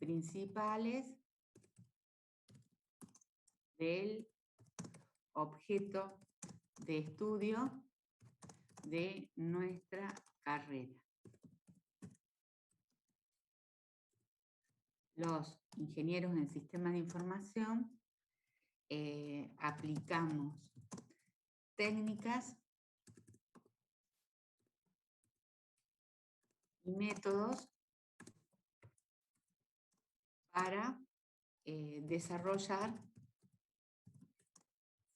principales del objeto de estudio de nuestra carrera. Los ingenieros en sistemas de información aplicamos técnicas y métodos para desarrollar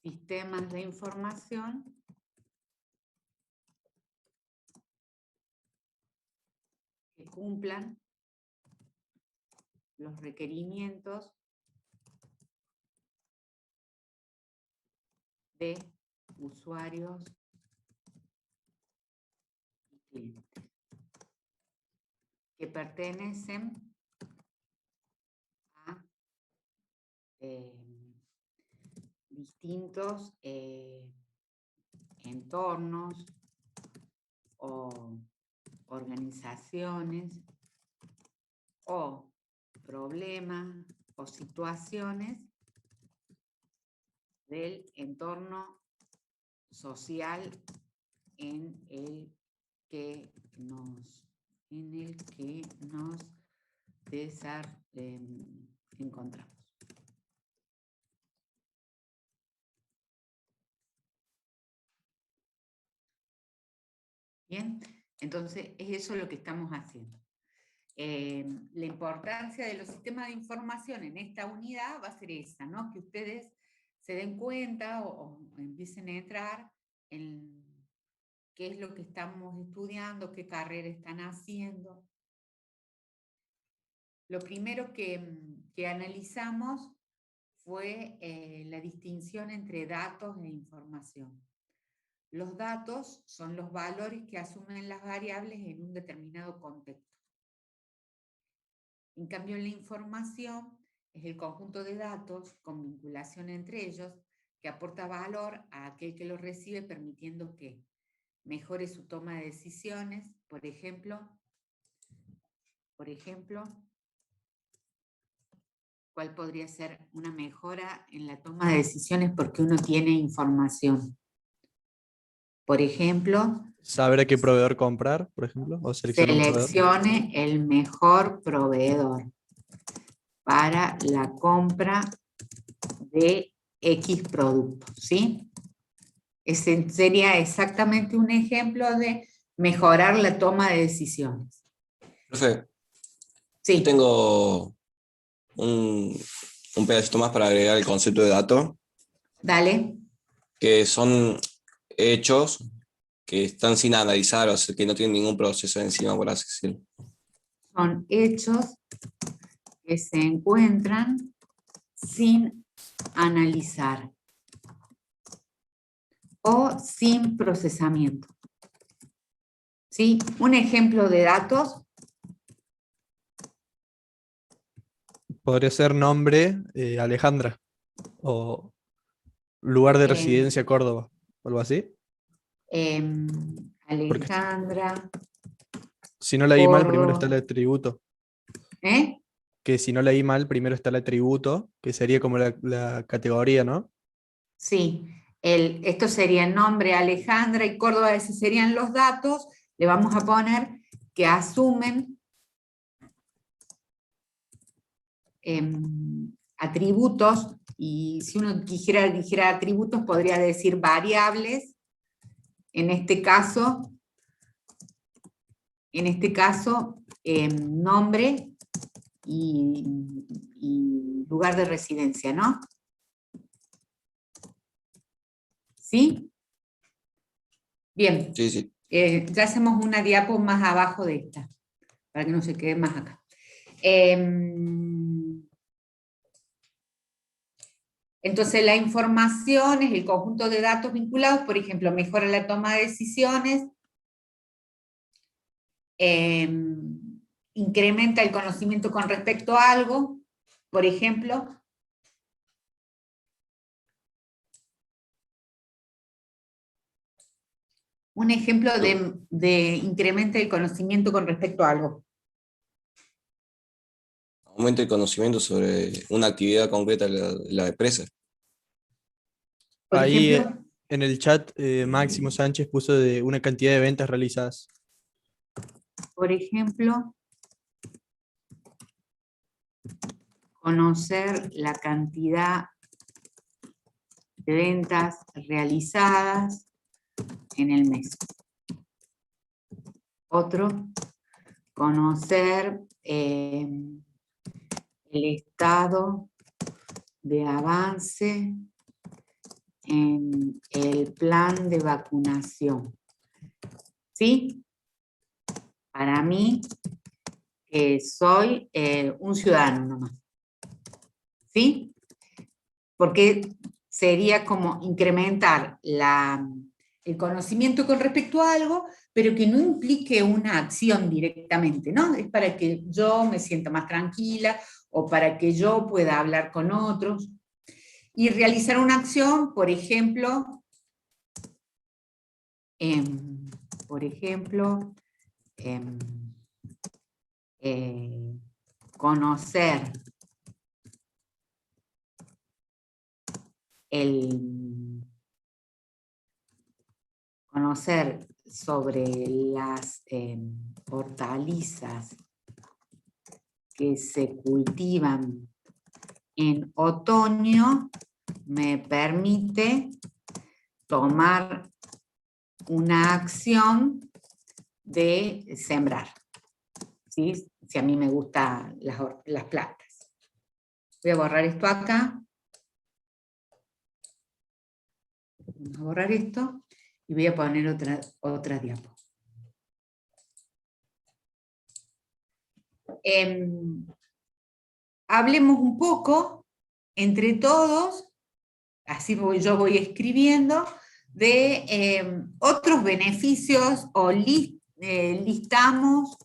sistemas de información que cumplan los requerimientos de usuarios y clientes, que pertenecen a distintos entornos o organizaciones o problemas o situaciones del entorno social en el que nos encontramos. Bien, entonces es eso lo que estamos haciendo. La importancia de los sistemas de información en esta unidad va a ser esa, ¿no? Que ustedes se den cuenta o empiecen a entrar en qué es lo que estamos estudiando, qué carrera están haciendo. Lo primero que analizamos fue la distinción entre datos e información. Los datos son los valores que asumen las variables en un determinado contexto. En cambio, la información es el conjunto de datos con vinculación entre ellos que aporta valor a aquel que lo recibe, permitiendo que mejore su toma de decisiones. Por ejemplo, ¿cuál podría ser una mejora en la toma de decisiones porque uno tiene información? Por ejemplo, ¿saber a qué proveedor comprar, por ejemplo? ¿O seleccione el mejor proveedor para la compra de X productos, ¿sí? Ese sería exactamente un ejemplo de mejorar la toma de decisiones. Profe, sí. Yo tengo un pedacito más para agregar el concepto de dato. Dale. Que son hechos que están sin analizar, o sea, que no tienen ningún proceso encima, por así decirlo. Son hechos que se encuentran sin analizar o sin procesamiento. ¿Sí? Un ejemplo de datos. Podría ser nombre Alejandra o lugar de residencia Córdoba, o algo así. Alejandra. Porque si no leí mal, primero está el atributo. Que si no leí mal, primero está el atributo, que sería como la categoría, ¿no? Sí, esto sería el nombre Alejandra y Córdoba, esos serían los datos. Le vamos a poner que asumen atributos, y si uno dijera atributos, podría decir variables. En este caso, nombre y lugar de residencia, ¿no? ¿Sí? Bien. Sí, sí. Ya hacemos una diapo más abajo de esta, para que no se quede más acá. Entonces, la información es el conjunto de datos vinculados, por ejemplo, mejora la toma de decisiones, incrementa el conocimiento con respecto a algo, por ejemplo. Un ejemplo de incrementa el conocimiento con respecto a algo. Aumenta el conocimiento sobre una actividad concreta de la empresa. Por Ahí ejemplo, en el chat Máximo Sánchez puso de una cantidad de ventas realizadas. por ejemplo, conocer la cantidad de ventas realizadas en el mes. Otro, conocer el estado de avance en el plan de vacunación. ¿Sí? Para mí, que soy un ciudadano nomás. ¿Sí? Porque sería como incrementar el conocimiento con respecto a algo, pero que no implique una acción directamente, ¿no? Es para que yo me sienta más tranquila o para que yo pueda hablar con otros. Y realizar una acción, por ejemplo, conocer sobre las hortalizas que se cultivan en otoño me permite tomar una acción de sembrar, ¿sí? Si a mí me gustan las plantas. Voy a borrar esto acá. Vamos a borrar esto y voy a poner otra diapo. Hablemos un poco entre todos, así yo voy escribiendo, de otros beneficios o listamos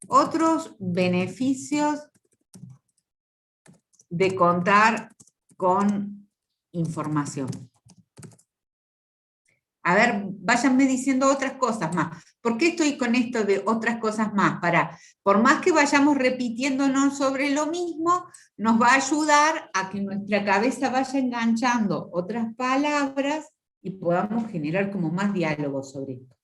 otros beneficios de contar con información. A ver, váyanme diciendo otras cosas más. ¿Por qué estoy con esto de otras cosas más? Por más que vayamos repitiéndonos sobre lo mismo, nos va a ayudar a que nuestra cabeza vaya enganchando otras palabras y podamos generar como más diálogo sobre esto.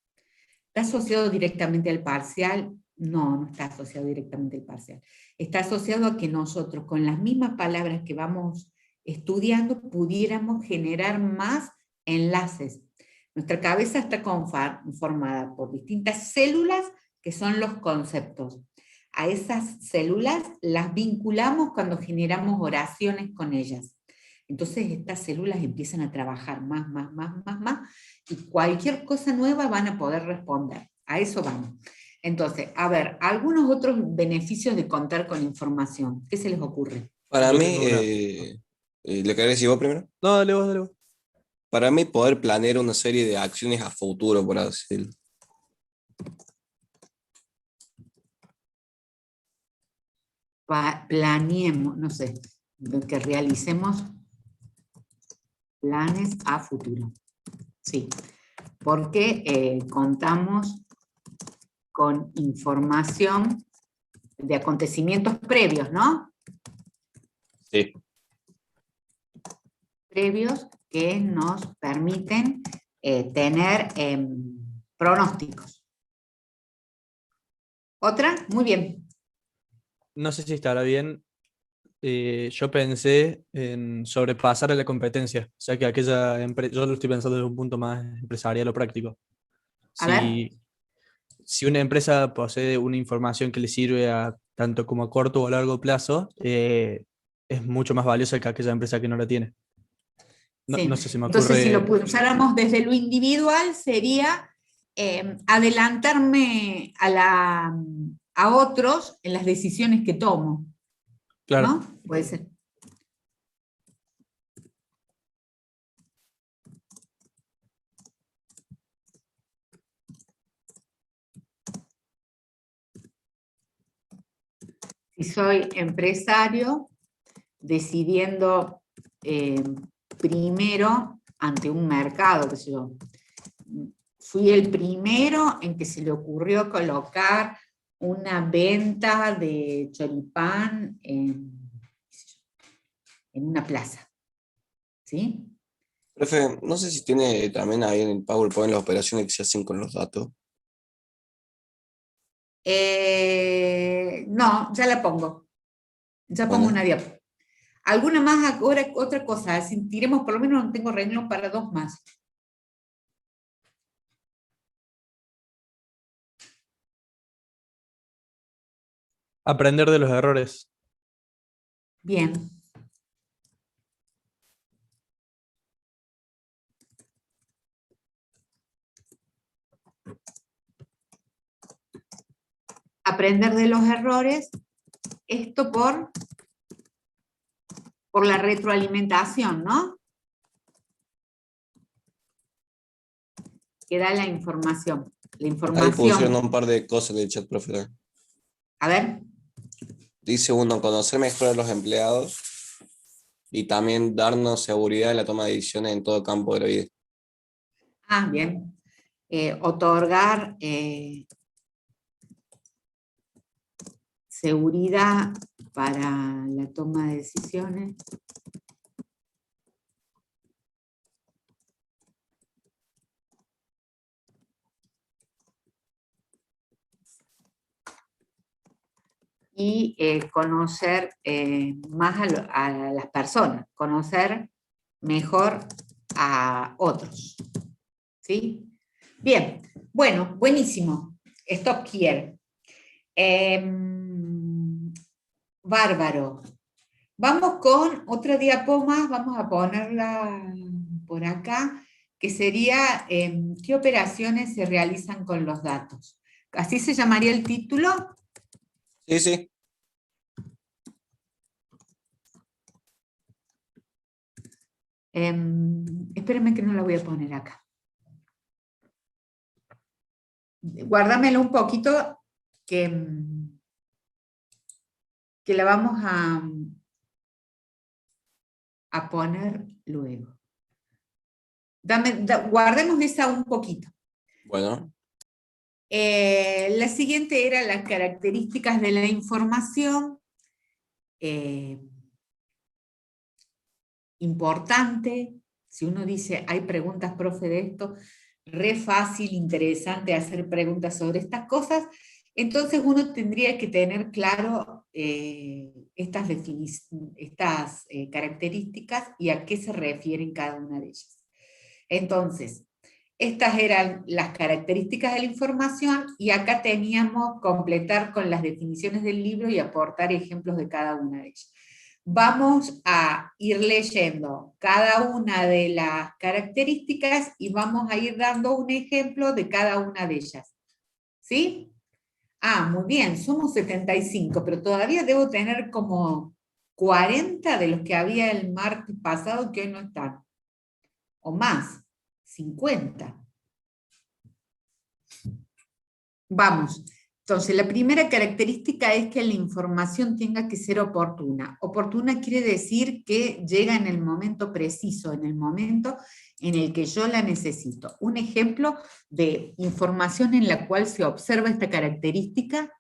¿Está asociado directamente al parcial? No, no está asociado directamente al parcial. Está asociado a que nosotros, con las mismas palabras que vamos estudiando, pudiéramos generar más enlaces. Nuestra cabeza está conformada por distintas células que son los conceptos. A esas células las vinculamos cuando generamos oraciones con ellas. Entonces estas células empiezan a trabajar más, y cualquier cosa nueva van a poder responder. A eso vamos. Entonces, a ver, algunos otros beneficios de contar con información. ¿Qué se les ocurre? Para Yo mí, tengo una. ¿le querés decir vos primero? No, dale vos, dale vos. Para mí, poder planear una serie de acciones a futuro, por así decirlo. Planeemos, no sé, que realicemos planes a futuro. Sí, porque contamos con información de acontecimientos previos, ¿no? Sí. Previos que nos permiten tener pronósticos. ¿Otra? Muy bien. No sé si estará bien. Yo pensé en sobrepasar a la competencia. O sea que aquella empresa, yo lo estoy pensando desde un punto más empresarial o práctico. A ver. Si una empresa posee una información que le sirve a tanto como a corto o a largo plazo, es mucho más valiosa que aquella empresa que no la tiene. No, Sí. no sé si me Entonces, si lo ocurre. usáramos desde lo individual, sería adelantarme a otros en las decisiones que tomo. Claro. ¿No? Puede ser. Si soy empresario, decidiendo primero ante un mercado, qué sé yo. Fui el primero en que se le ocurrió colocar una venta de choripán en una plaza, ¿sí? Profe, no sé si tiene también ahí en el PowerPoint las operaciones que se hacen con los datos. No, ya la pongo. Ya pongo Bueno, una diapo. ¿Alguna más ahora, otra cosa? Si tiremos, por lo menos no tengo renglón para 2 más. Aprender de los errores. Bien. Aprender de los errores, esto por la retroalimentación, ¿no? Que da la información. La ahí pusieron información. un par de cosas en el chat, profe. A ver. Dice uno, conocer mejor a los empleados y también darnos seguridad en la toma de decisiones en todo campo de la vida. Ah, bien. Otorgar seguridad para la toma de decisiones. Y conocer más a las personas, conocer mejor a otros. ¿Sí? Bien, bueno, buenísimo. Stop here. Bárbaro. Vamos con otra diapo más, vamos a ponerla por acá, que sería ¿qué operaciones se realizan con los datos? ¿Así se llamaría el título? Sí, sí. Espérenme que no la voy a poner acá. Guárdamelo un poquito que la vamos a poner luego. Guardemos esa un poquito. Bueno, La siguiente era las características de la información. Importante, si uno dice, hay preguntas, profe, de esto, re fácil, interesante hacer preguntas sobre estas cosas, entonces uno tendría que tener claro estas características y a qué se refieren cada una de ellas. Entonces, estas eran las características de la información y acá teníamos completar con las definiciones del libro y aportar ejemplos de cada una de ellas. Vamos a ir leyendo cada una de las características y vamos a ir dando un ejemplo de cada una de ellas. ¿Sí? Ah, muy bien, somos 75, pero todavía debo tener como 40 de los que había el martes pasado que hoy no están. O más, 50. Vamos. Entonces, la primera característica es que la información tenga que ser oportuna. Oportuna quiere decir que llega en el momento preciso, en el momento en el que yo la necesito. Un ejemplo de información en la cual se observa esta característica.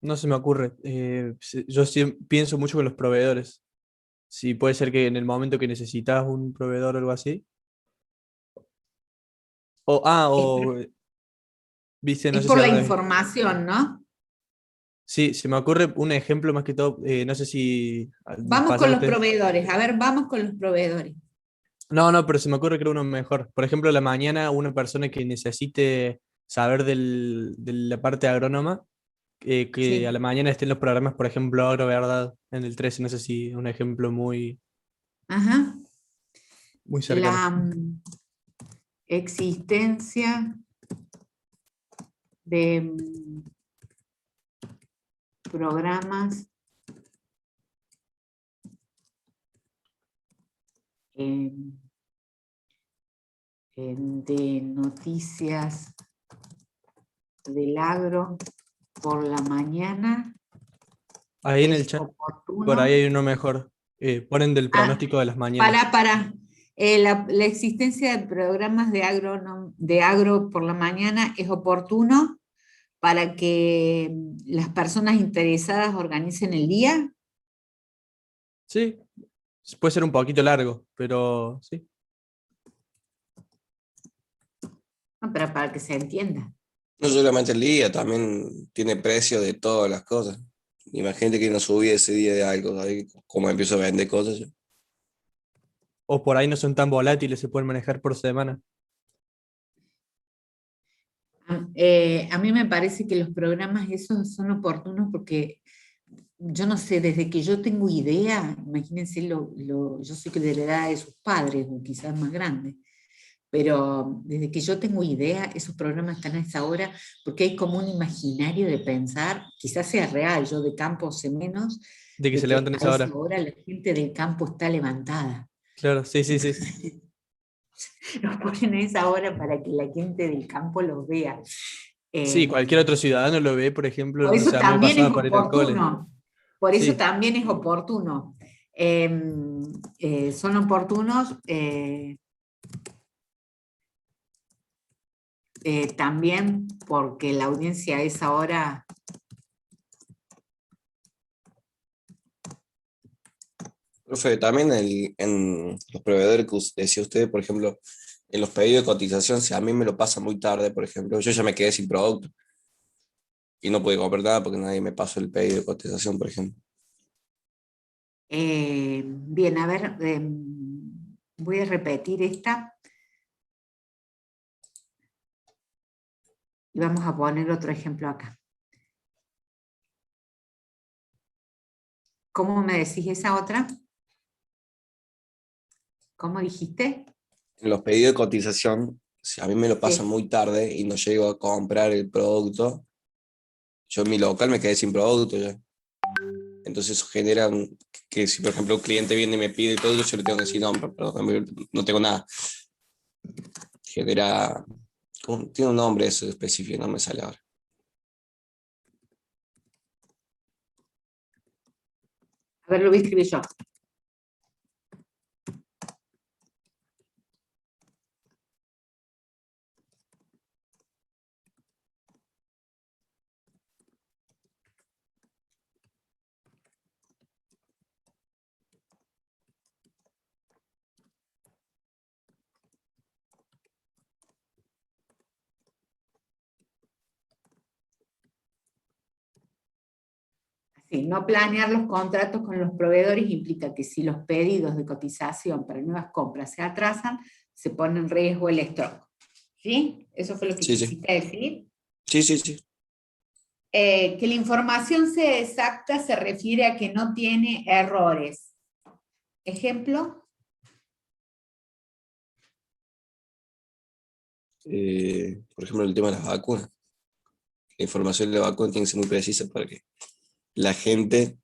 No se me ocurre. Yo sí pienso mucho con los proveedores. Sí, puede ser que en el momento que necesitas un proveedor o algo así. Viste, no Es sé por si la alguna vez. información, ¿no? Sí, se me ocurre un ejemplo más que todo. No sé si Vamos con los pasaste. proveedores. A ver, vamos con los proveedores. No, no, pero se me ocurre que uno mejor. Por ejemplo, a la mañana una persona que necesite saber de la parte agrónoma, que a la Sí. mañana estén los programas, por ejemplo, AgroVerdad en el 13, no sé si un ejemplo muy, Ajá. muy cercano. La existencia de programas de noticias del agro por la mañana Ahí en el es chat, por oportuno. ahí hay uno mejor. Ponen del Ah, pronóstico de las mañanas. para. La existencia de programas de agro por la mañana es oportuno para que las personas interesadas organicen el día. Sí, puede ser un poquito largo, pero sí. No, pero para que se entienda. No solamente el día, también tiene precio de todas las cosas. Imagínate que no subí ese día de algo, ahí como empiezo a vender cosas. O por ahí no son tan volátiles, se pueden manejar por semana. A mí me parece que los programas esos son oportunos porque yo no sé, desde que yo tengo idea, imagínense, yo soy que de la edad de sus padres, o quizás más grande, pero desde que yo tengo idea, esos programas están a esa hora, porque hay como un imaginario de pensar, quizás sea real, yo de campo sé menos, De que de se que levantan a a esa esa hora. hora la gente del campo está levantada. Claro, sí, sí, sí. Entonces, los ponen a esa hora para que la gente del campo los vea. Sí, Eh, cualquier otro ciudadano lo ve, por ejemplo, por no eso sé, a mí me también es pasaba para ir al cole. oportuno. Por eso Sí, también es oportuno. Son oportunos también porque la audiencia es ahora. Profe, también en los proveedores que decía usted, por ejemplo, en los pedidos de cotización, si a mí me lo pasa muy tarde, por ejemplo, yo ya me quedé sin producto y no pude comprar nada porque nadie me pasó el pedido de cotización, por ejemplo. Bien, a ver, voy a repetir esta y vamos a poner otro ejemplo acá. ¿Cómo me decís esa otra? ¿Cómo dijiste? En los pedidos de cotización, si a mí me lo pasa Sí. muy tarde y no llego a comprar el producto, yo en mi local me quedé sin producto ya. Entonces eso genera que si, por ejemplo, un cliente viene y me pide el producto, yo le tengo que decir, no, perdón, no tengo nada. Genera, tiene un nombre eso específico, no me sale ahora. A ver, lo voy a escribir yo. Sí, no planear los contratos con los proveedores implica que si los pedidos de cotización para nuevas compras se atrasan, se pone en riesgo el stock. ¿Sí? ¿Eso fue lo que Sí, sí, quisiste decir? sí, sí, sí. Que la información sea exacta se refiere a que no tiene errores. ¿Ejemplo? Por ejemplo, el tema de las vacunas. La información de la vacuna tiene que ser muy precisa para que la gente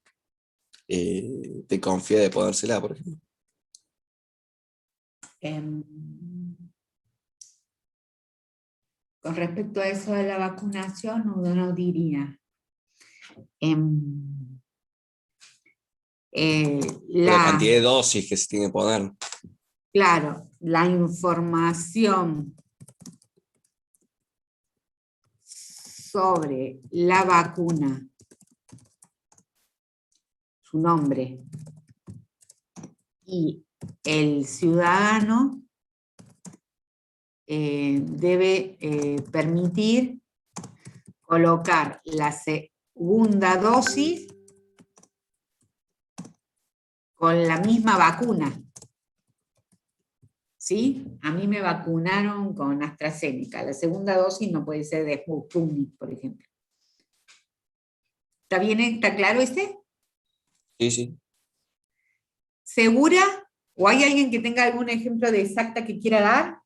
te confíe de ponérsela, por ejemplo. Em, con respecto a eso de la vacunación, uno diría, em, eh, La la, cantidad de dosis que se tiene que poner. claro, la información sobre la vacuna, su nombre, y el ciudadano debe permitir colocar la segunda dosis con la misma vacuna. ¿Sí? A mí me vacunaron con AstraZeneca. La segunda dosis no puede ser de Sputnik, por ejemplo. ¿Está bien? ¿Está claro ese? Sí, sí. ¿Segura? ¿O hay alguien que tenga algún ejemplo de exacta que quiera dar?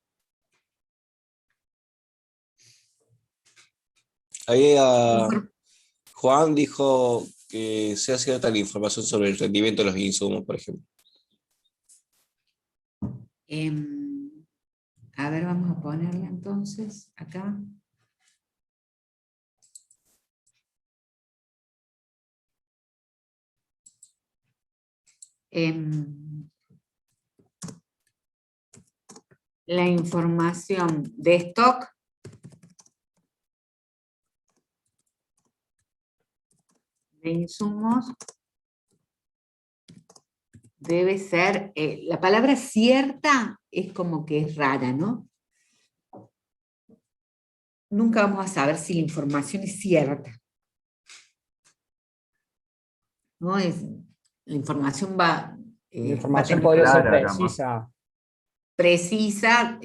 Ahí Juan dijo que sea cierta la información sobre el rendimiento de los insumos, por ejemplo. A ver, vamos a ponerla entonces acá. la información de stock de insumos debe ser, la palabra cierta es como que es rara, ¿no? Nunca vamos a saber si la información es cierta. ¿No? La información va... La va a información tener podría ser clara, precisa. precisa,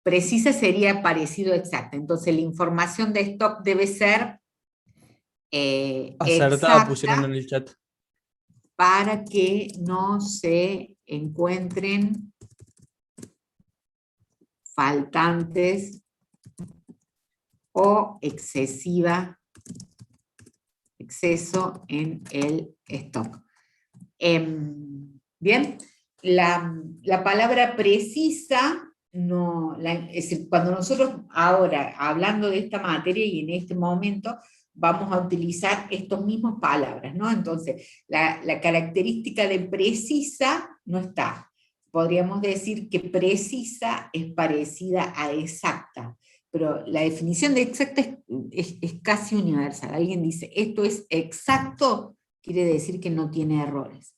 precisa sería parecido a exacta. Entonces la información de stock debe ser Acertada pusieron exacta en el chat. para que no se encuentren faltantes o exceso en el stock. Bien, la palabra precisa, no, es decir, cuando nosotros ahora, hablando de esta materia y en este momento, vamos a utilizar estas mismas palabras, ¿no? Entonces, la característica de precisa no está. Podríamos decir que precisa es parecida a exacta, pero la definición de exacta es casi universal. Alguien dice, esto es exacto, quiere decir que no tiene errores.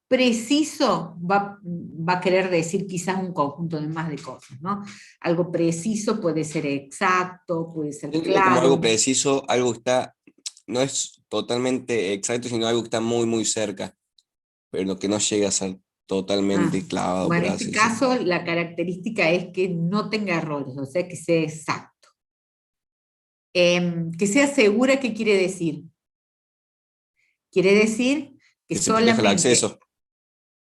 Preciso va a querer decir quizás un conjunto de más de cosas, ¿no? Algo preciso puede ser exacto, puede ser Yo entiendo como algo claro. preciso, algo que está, no es totalmente exacto, sino algo que está muy, muy cerca, pero que no llega a ser totalmente clavado, Bueno, por en así este decirlo. caso la característica es que no tenga errores, o sea, que sea exacto. Que sea segura, ¿qué quiere decir? Quiere decir que Que se proteja el acceso.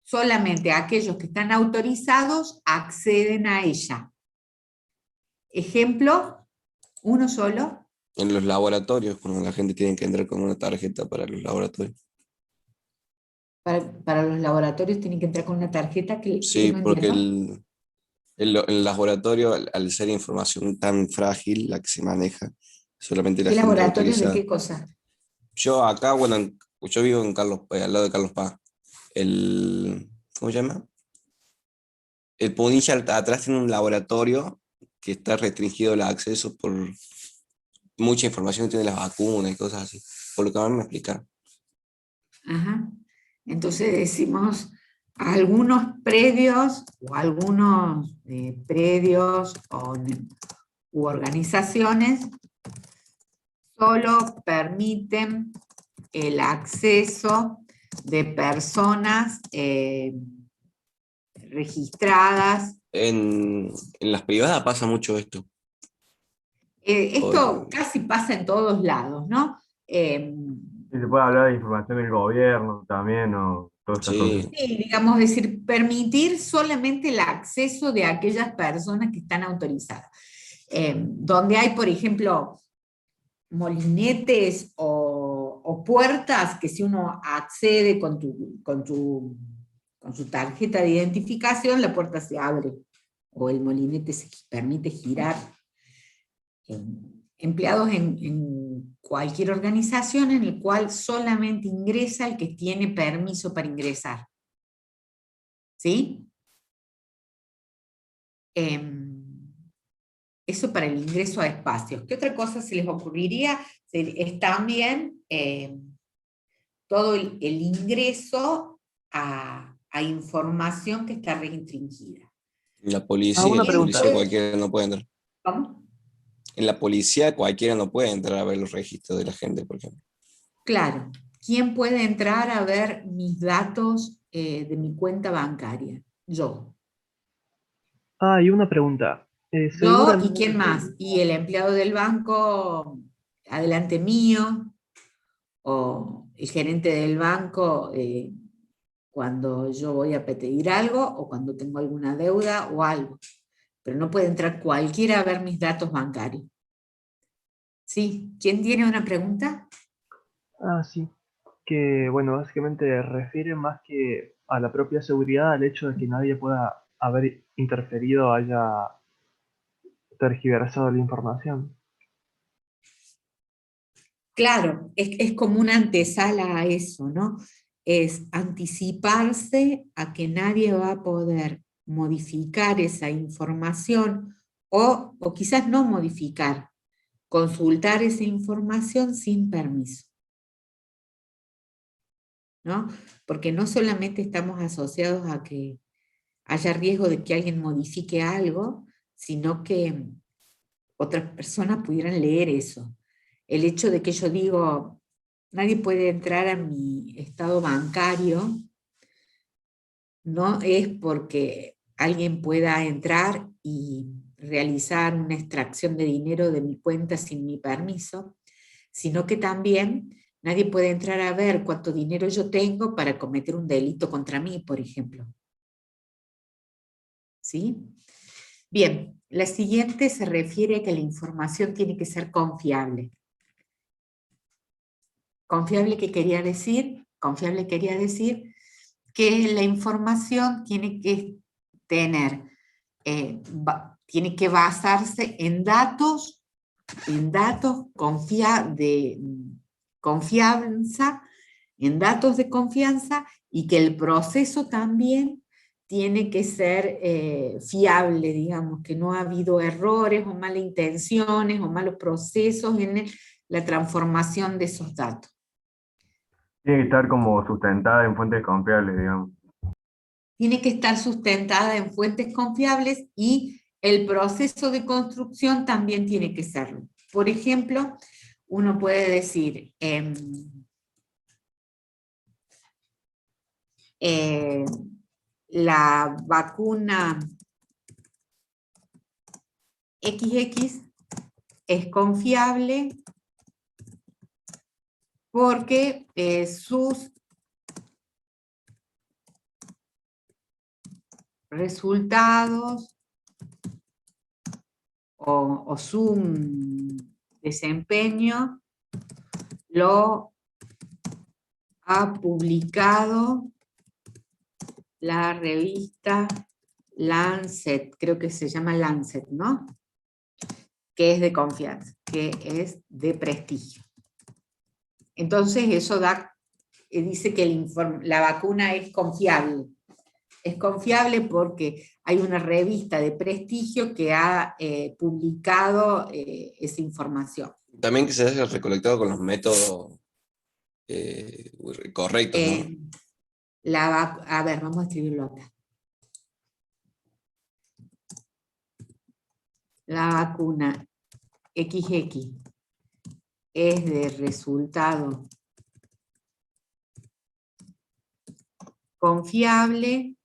solamente aquellos que están autorizados acceden a ella. Ejemplo, uno solo. En los laboratorios, cuando la gente tiene que entrar con una tarjeta para los laboratorios. Para los laboratorios tienen que entrar con una tarjeta que Sí, no porque entiendo. el laboratorio, al ser información tan frágil, la que se maneja, solamente la ¿Qué gente laboratorios de autorizada. qué cosa? Yo acá, bueno, yo vivo en Carlos, al lado de Carlos Paz. ¿Cómo se llama? El Punilla atrás tiene un laboratorio que está restringido el acceso por mucha información que tiene las vacunas y cosas así, por lo que van a explicar. Ajá. Entonces decimos algunos predios o algunos predios u organizaciones solo permiten el acceso de personas registradas. En las privadas pasa mucho esto. Esto casi pasa en todos lados, ¿no? Y se puede hablar de información del gobierno también, o todas esas cosas. Sí, Sí, digamos, decir, permitir solamente el acceso de aquellas personas que están autorizadas. Donde hay, por ejemplo, molinetes o puertas que si uno accede con su tarjeta de identificación, la puerta se abre o el molinete se permite girar. Empleados en cualquier organización en el cual solamente ingresa el que tiene permiso para ingresar. ¿Sí? Eso para el ingreso a espacios. ¿Qué otra cosa se les ocurriría? Es también todo el ingreso a información que está restringida. en la policía, una en la pregunta. policía cualquiera no puede entrar. ¿Cómo? En la policía cualquiera no puede entrar a ver los registros de la gente, por ejemplo. Claro. ¿Quién puede entrar a ver mis datos de mi cuenta bancaria? Yo. Ah, y una pregunta. Yo y quién Seguramente, más. Y el empleado del banco adelante mío, o el gerente del banco cuando yo voy a pedir algo, o cuando tengo alguna deuda o algo. Pero no puede entrar cualquiera a ver mis datos bancarios. ¿Sí? ¿Quién tiene una pregunta? sí, que bueno, básicamente refiere más que a la propia seguridad, al hecho de que nadie pueda haber interferido, haya tergiversado la información. Claro, es como una antesala a eso, ¿no? Es anticiparse a que nadie va a poder modificar esa información o quizás no modificar, consultar esa información sin permiso, ¿no? Porque no solamente estamos asociados a que haya riesgo de que alguien modifique algo, sino que otras personas pudieran leer eso. El hecho de que yo digo, nadie puede entrar a mi estado bancario, no es porque alguien pueda entrar y realizar una extracción de dinero de mi cuenta sin mi permiso, sino que también nadie puede entrar a ver cuánto dinero yo tengo para cometer un delito contra mí, por ejemplo. ¿Sí? Bien, la siguiente se refiere a que la información tiene que ser confiable. ¿Confiable qué quería decir? Confiable quería decir que la información tiene que tener, tiene que basarse en datos de confianza, en datos de confianza, y que el proceso también tiene que ser fiable, digamos, que no ha habido errores o malas intenciones o malos procesos en la transformación de esos datos. Tiene que estar como sustentada en fuentes confiables, digamos. Tiene que estar sustentada en fuentes confiables y el proceso de construcción también tiene que serlo. Por ejemplo, uno puede decir, la vacuna XX es confiable porque sus resultados o su desempeño lo ha publicado la revista Lancet, creo que se llama Lancet, ¿no? Que es de confianza, que es de prestigio. Entonces eso dice que la vacuna es confiable. Es confiable porque hay una revista de prestigio que ha publicado esa información. También que se haya recolectado con los métodos correctos, ¿no? A ver, vamos a escribirlo acá. La vacuna XX es de resultado confiable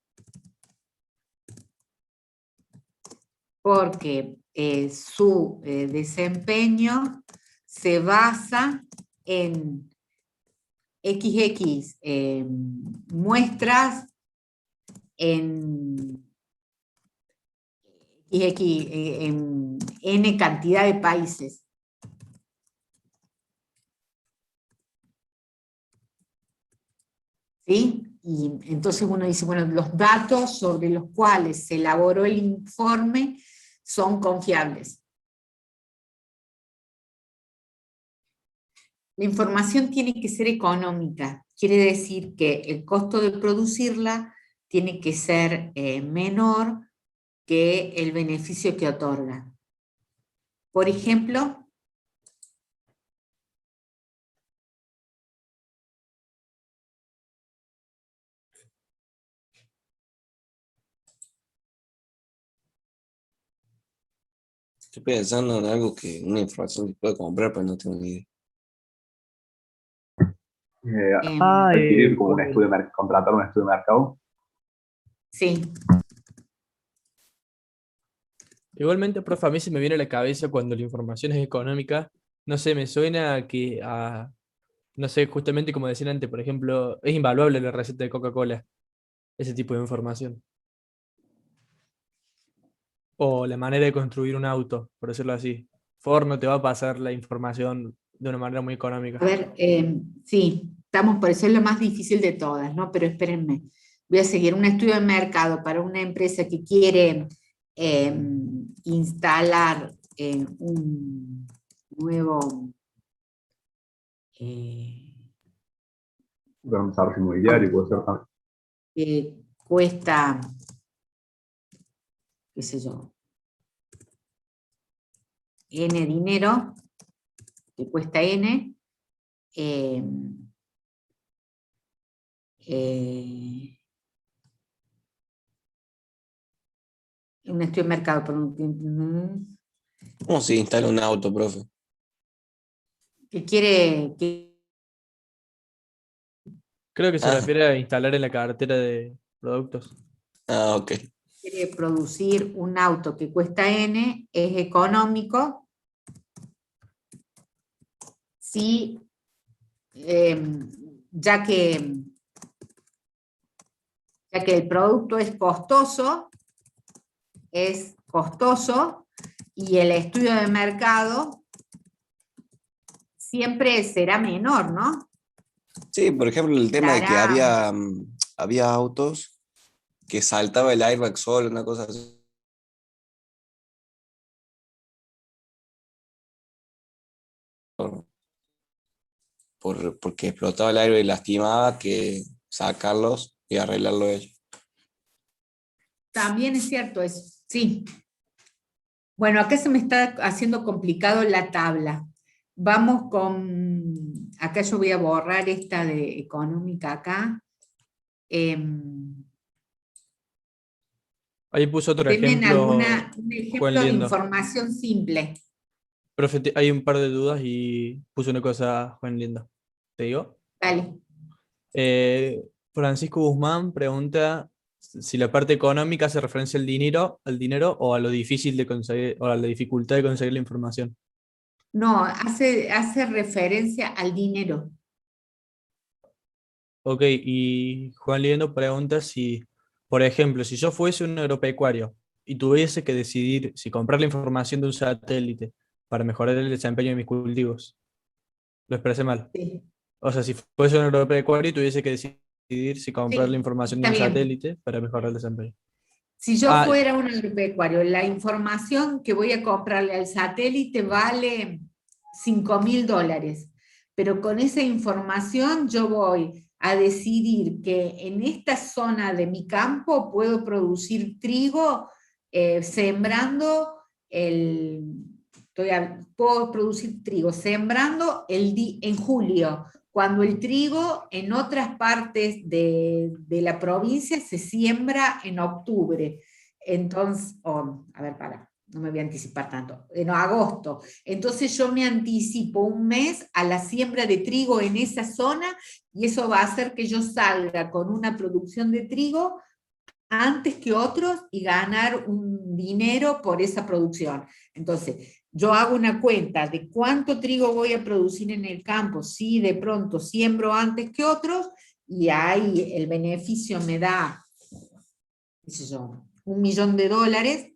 porque su desempeño se basa en XX muestras en N cantidad de países. ¿Sí? Y entonces uno dice, bueno, los datos sobre los cuales se elaboró el informe son confiables. La información tiene que ser económica, quiere decir que el costo de producirla tiene que ser menor que el beneficio que otorga. Por ejemplo, Estoy pensando en algo que, una información que puedo comprar, pero no tengo ni idea. Adquirir como un bueno, estudio, contratar un estudio de mercado. sí. Igualmente, profe, a mí se me viene a la cabeza cuando la información es económica, no sé, me suena no sé, justamente como decían antes, por ejemplo, es invaluable la receta de Coca-Cola, ese tipo de información. O la manera de construir un auto, por decirlo así. Ford no te va a pasar la información de una manera muy económica. A ver, sí, estamos por eso es lo más difícil de todas, ¿no? Pero espérenme, voy a seguir un estudio de mercado para una empresa que quiere instalar un nuevo Un desarrollo inmobiliario puede ser también. cuesta qué sé yo, N dinero, que cuesta N, un estudio de mercado, ¿Cómo se instala un auto, profe? que quiere, Creo que se Ah, refiere a instalar en la cartera de productos. ok. quiere producir un auto que cuesta N, es económico si, ya que el producto es costoso y el estudio de mercado siempre será menor, ¿no? Sí, por ejemplo, el tema de que Dará, había autos que saltaba el airbag solo, una cosa así. Porque explotaba el aire y lastimaba, que sacarlos y arreglarlo ellos. también es cierto eso, sí. Bueno, acá se me está haciendo complicado la tabla. Vamos con, acá yo voy a borrar esta de económica acá. Ahí puso otro Denme ejemplo, un Juan ejemplo de Liendo. información simple. Profe, hay un par de dudas y puso una cosa Juan Liendo. ¿Te digo? Dale. Francisco Guzmán pregunta si la parte económica hace referencia al dinero o a lo difícil de conseguir, o a la dificultad de conseguir la información. No, hace referencia al dinero. Ok, y Juan Liendo pregunta si, por ejemplo, si yo fuese un agropecuario y tuviese que decidir si comprar la información de un satélite para mejorar el desempeño de mis cultivos, lo expresé mal. Sí, O sea, si fuese un agropecuario y tuviese que decidir si comprar la sí, información de está un bien. satélite para mejorar el desempeño. Si yo Ah, fuera un agropecuario, la información que voy a comprarle al satélite vale $5.000, pero con esa información yo voy a decidir que en esta zona de mi campo puedo producir trigo sembrando puedo producir trigo sembrando en julio, cuando el trigo en otras partes de la provincia se siembra en octubre. Entonces, a ver, no me voy a anticipar tanto, en agosto. Entonces yo me anticipo un mes a la siembra de trigo en esa zona y eso va a hacer que yo salga con una producción de trigo antes que otros y ganar un dinero por esa producción. Entonces, yo hago una cuenta de cuánto trigo voy a producir en el campo, si de pronto siembro antes que otros, y ahí el beneficio me da, qué sé yo, $1.000.000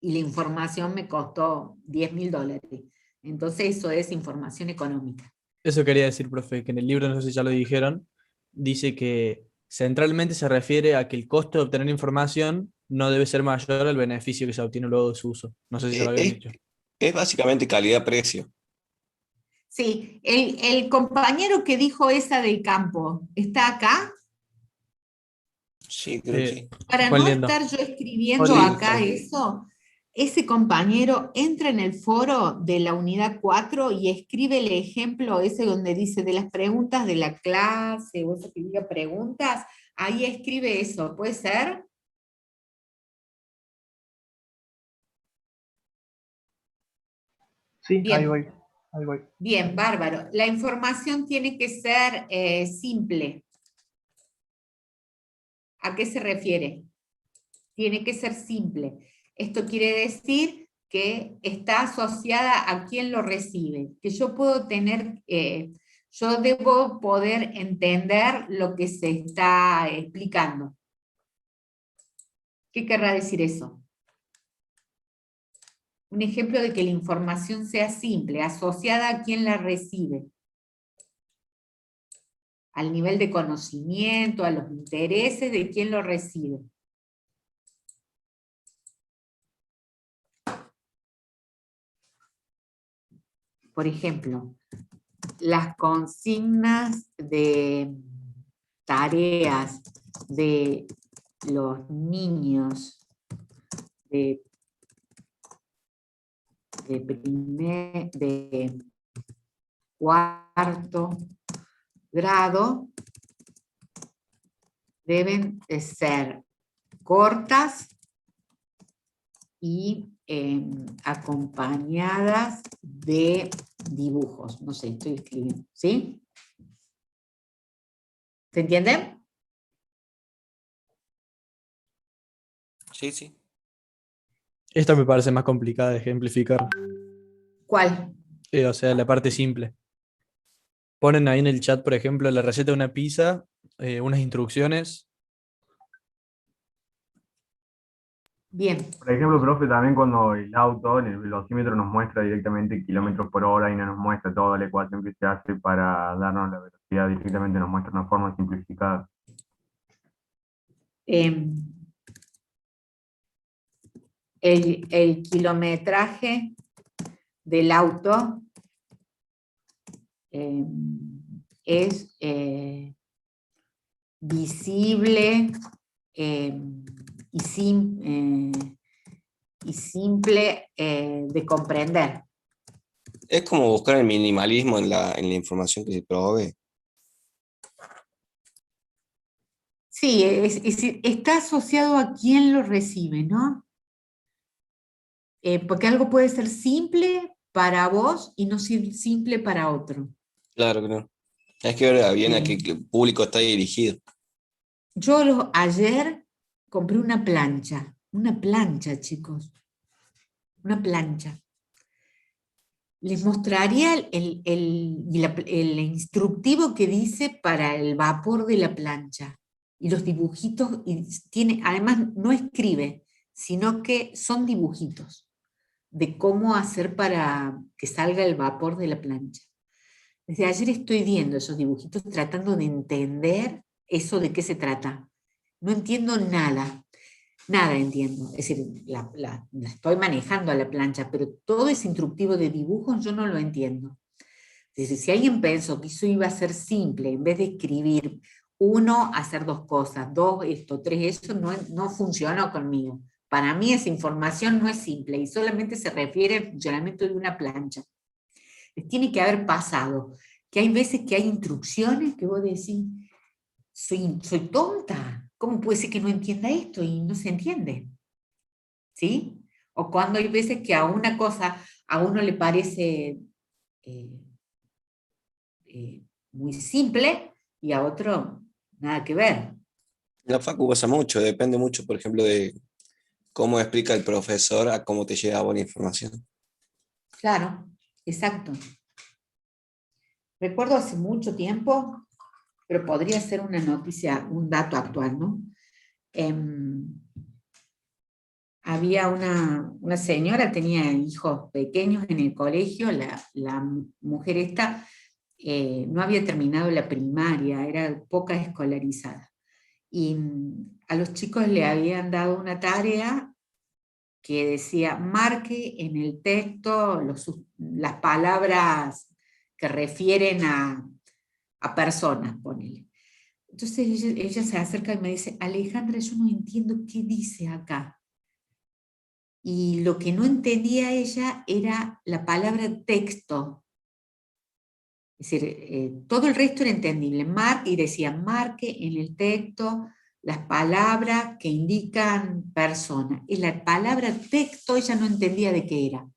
y la información me costó $10.000. Entonces, eso es información económica. eso quería decir, profe, que en el libro, no sé si ya lo dijeron, dice que centralmente se refiere a que el costo de obtener información no debe ser mayor al beneficio que se obtiene luego de su uso. No sé si ya lo habían Es, dicho. es básicamente calidad-precio. Sí, el compañero que dijo esa del campo, ¿está acá? Sí, creo que Eh, sí. Para Juan no Liendo. estar yo escribiendo Sí, acá está. eso, ese compañero entra en el foro de la unidad 4 y escribe el ejemplo ese donde dice de las preguntas de la clase, o eso que diga preguntas, ahí escribe eso, ¿puede ser? Sí, ahí Bien, voy, ahí voy. bien, bárbaro. La información tiene que ser simple. ¿A qué se refiere? Tiene que ser simple. Esto quiere decir que está asociada a quien lo recibe, que yo puedo tener, yo debo poder entender lo que se está explicando. ¿Qué querrá decir eso? Un ejemplo de que la información sea simple, asociada a quien la recibe, al nivel de conocimiento, a los intereses de quien lo recibe. Por ejemplo, las consignas de tareas de los niños de cuarto grado deben de ser cortas y acompañadas de dibujos. No sé, estoy escribiendo, ¿sí? ¿Se entiende? Sí, sí. Esta me parece más complicada de ejemplificar. ¿Cuál? O sea, la parte simple. Ponen ahí en el chat, por ejemplo, la receta de una pizza, unas instrucciones. Bien. Por ejemplo, profe, también cuando el auto en el velocímetro nos muestra directamente kilómetros por hora y no nos muestra toda la ecuación que se hace para darnos la velocidad, directamente nos muestra una forma simplificada. El kilometraje del auto es visible y simple de comprender. Es como buscar el minimalismo en la información que se provee. Sí, está asociado a quién lo recibe, ¿no? Porque algo puede ser simple para vos y no ser simple para otro. Claro que no. Es que ver bien a qué público está dirigido. Yo ayer compré una plancha, chicos, una plancha. Les mostraría el instructivo que dice para el vapor de la plancha. Y los dibujitos, además no escribe, sino que son dibujitos de cómo hacer para que salga el vapor de la plancha. Desde ayer estoy viendo esos dibujitos tratando de entender eso de qué se trata. No entiendo nada. Nada entiendo, es decir, la estoy manejando a la plancha, pero todo ese instructivo de dibujos yo no lo entiendo. Es decir, si alguien pensó que eso iba a ser simple, en vez de escribir uno, hacer dos cosas, dos, esto, tres, eso no funcionó conmigo. Para mí esa información no es simple y solamente se refiere al funcionamiento de una plancha. Les tiene que haber pasado que hay veces que hay instrucciones que vos decís, soy tonta. ¿Cómo puede ser que no entienda esto? Y no se entiende. ¿Sí? O cuando hay veces que a una cosa a uno le parece muy simple y a otro nada que ver. En la facu pasa mucho, depende mucho, por ejemplo, de cómo explica el profesor a cómo te llega buena información. Claro, exacto. Recuerdo hace mucho tiempo, pero podría ser una noticia, un dato actual, ¿no? Había una señora, tenía hijos pequeños en el colegio, la mujer esta no había terminado la primaria, era poca escolarizada. Y a los chicos le habían dado una tarea que decía, marque en el texto las palabras que refieren a personas, ponele. Entonces ella se acerca y me dice, Alejandra, yo no entiendo qué dice acá. Y lo que no entendía ella era la palabra texto. Es decir, todo el resto era entendible. Y decía, marque en el texto las palabras que indican persona. Y la palabra texto ella no entendía de qué era.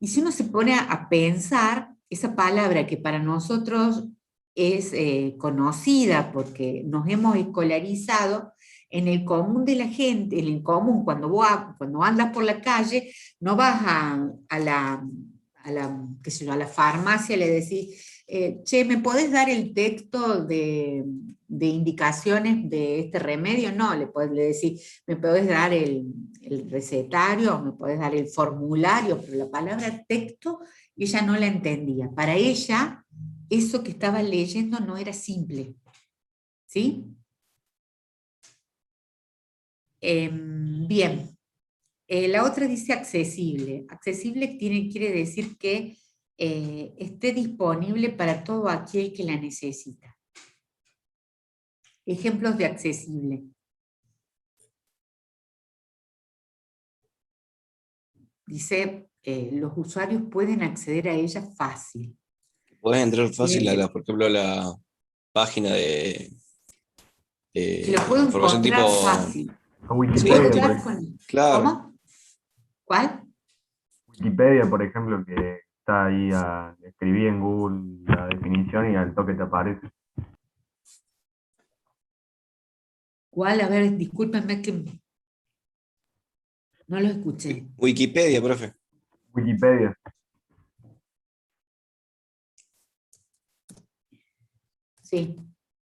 Y si uno se pone a pensar, esa palabra que para nosotros es conocida porque nos hemos escolarizado, en el común de la gente, en el común, cuando andas por la calle, no vas a la farmacia y le decís, che, ¿me podés dar el texto de indicaciones de este remedio? No, le decís, ¿me podés dar el recetario? ¿Me podés dar el formulario? Pero la palabra texto, ella no la entendía. Para ella, eso que estaba leyendo no era simple. ¿Sí? Bien. La otra dice accesible. Accesible quiere decir que esté disponible para todo aquel que la necesita. Ejemplos de accesible. dice, los usuarios pueden acceder a ella fácil. Puedes entrar fácil a por ejemplo, a la página de Que lo puedo información encontrar tipo. fácil. A Puedo Wikipedia, entrar por, Claro. ¿Cómo? ¿Cuál? Wikipedia, por ejemplo, que está ahí, escribí en Google la definición y al toque te aparece. ¿Cuál? A ver, discúlpenme que no lo escuché. Wikipedia, profe. Wikipedia. Sí.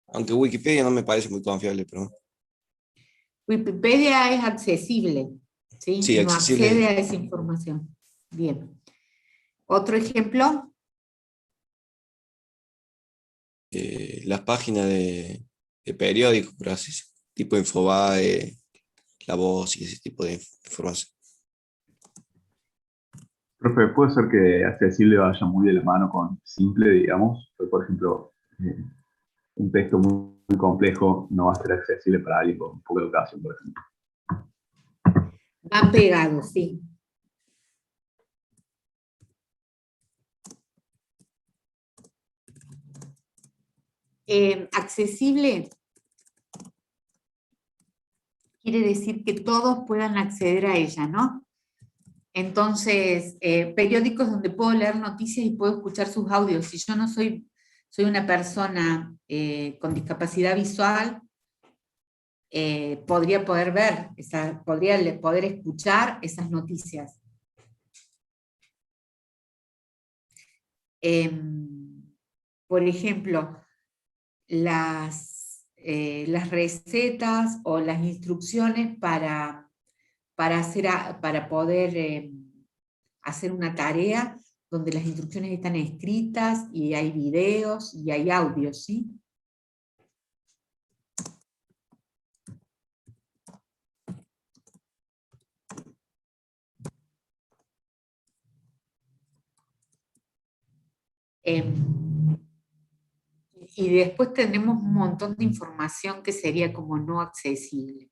Aunque Wikipedia no me parece muy confiable, pero. Wikipedia es accesible, ¿sí? Sí, Uno accesible. accede a esa información. Bien. Otro ejemplo. Las páginas de periódicos, por así decirlo, tipo Infobae, La Voz y ese tipo de información. Profe, ¿puede ser que accesible vaya muy de la mano con simple, digamos? Por ejemplo, un texto muy complejo no va a ser accesible para alguien con poca educación, por ejemplo. Van pegados, sí. Accesible quiere decir que todos puedan acceder a ella, ¿no? Entonces, periódicos donde puedo leer noticias y puedo escuchar sus audios. Si yo no soy una persona con discapacidad visual, podría poder ver, podría poder escuchar esas noticias. Por ejemplo, las recetas o las instrucciones para poder hacer una tarea donde las instrucciones están escritas y hay videos y hay audios, ¿sí? Y después tenemos un montón de información que sería como no accesible.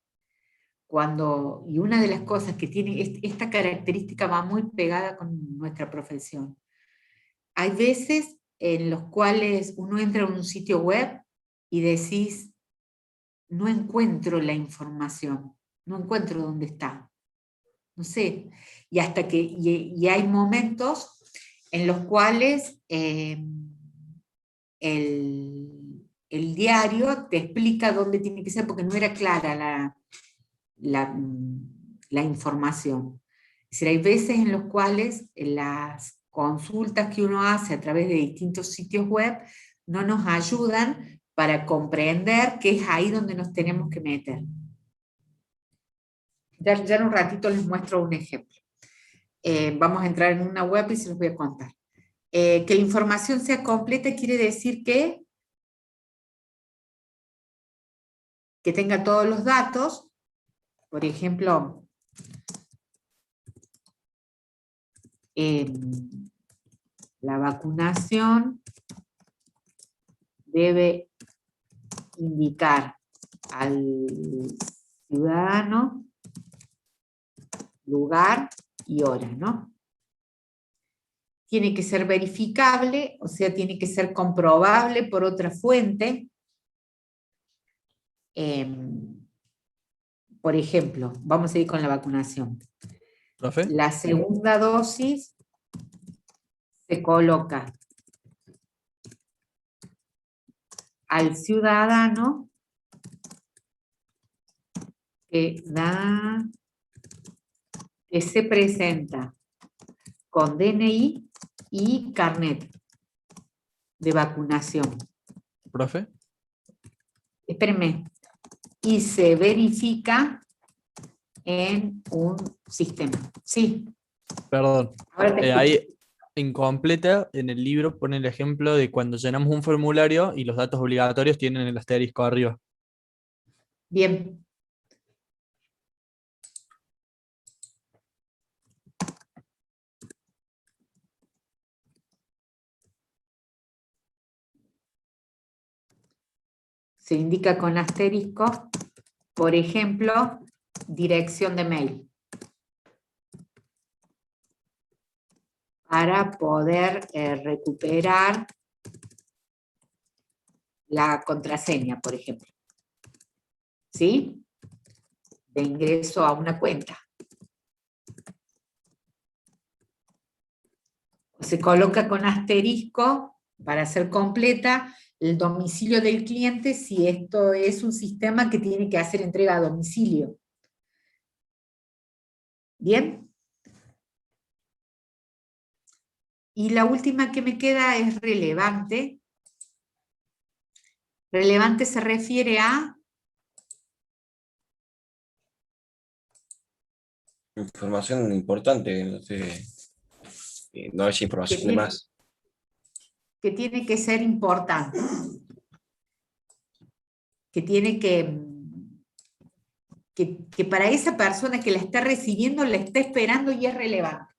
Y una de las cosas que tiene esta característica va muy pegada con nuestra profesión. Hay veces en los cuales uno entra a un sitio web y decís, no encuentro la información, no encuentro dónde está. No sé, y hay momentos en los cuales el diario te explica dónde tiene que ser porque no era clara la información. Es decir, hay veces en los cuales las consultas que uno hace a través de distintos sitios web no nos ayudan para comprender que es ahí donde nos tenemos que meter. Ya en un ratito les muestro un ejemplo. Vamos a entrar en una web y se los voy a contar. Que la información sea completa quiere decir que tenga todos los datos. Por ejemplo, la vacunación debe indicar al ciudadano lugar y hora, ¿no? Tiene que ser verificable, o sea, tiene que ser comprobable por otra fuente. Por ejemplo, vamos a ir con la vacunación. ¿Profe? La segunda dosis se coloca al ciudadano que se presenta con DNI y carnet de vacunación. ¿Profe? Espérenme. Y se verifica en un sistema. Sí. Perdón. Ahora te escucho. Ahí incompleta en el libro pone el ejemplo de cuando llenamos un formulario y los datos obligatorios tienen el asterisco arriba. Bien. Se indica con asterisco, por ejemplo, dirección de mail. para poder recuperar la contraseña, por ejemplo. ¿Sí? De ingreso a una cuenta. Se coloca con asterisco para hacer completa el domicilio del cliente si esto es un sistema que tiene que hacer entrega a domicilio. ¿Bien? Y la última que me queda es relevante. Relevante se refiere a... Información importante, no sé, no hay información de más. Que tiene que ser importante. Que tiene que para esa persona que la está recibiendo, la está esperando y es relevante.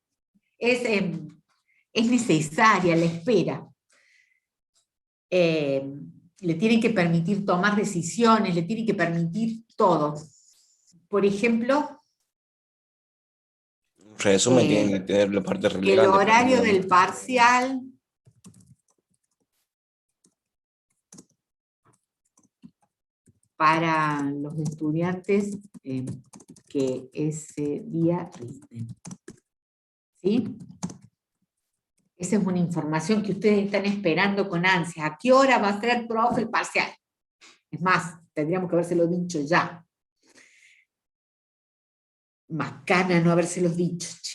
Es necesaria la espera. Le tienen que permitir tomar decisiones, le tienen que permitir todo. Por ejemplo, Resumen, tienen que tener la parte que el relevante. horario del parcial para los estudiantes que ese día rinden. ¿Sí? Esa es una información que ustedes están esperando con ansia. ¿A qué hora va a ser el profe el parcial? Es más, tendríamos que habérselo dicho ya. Macana no habérselos dicho. Che.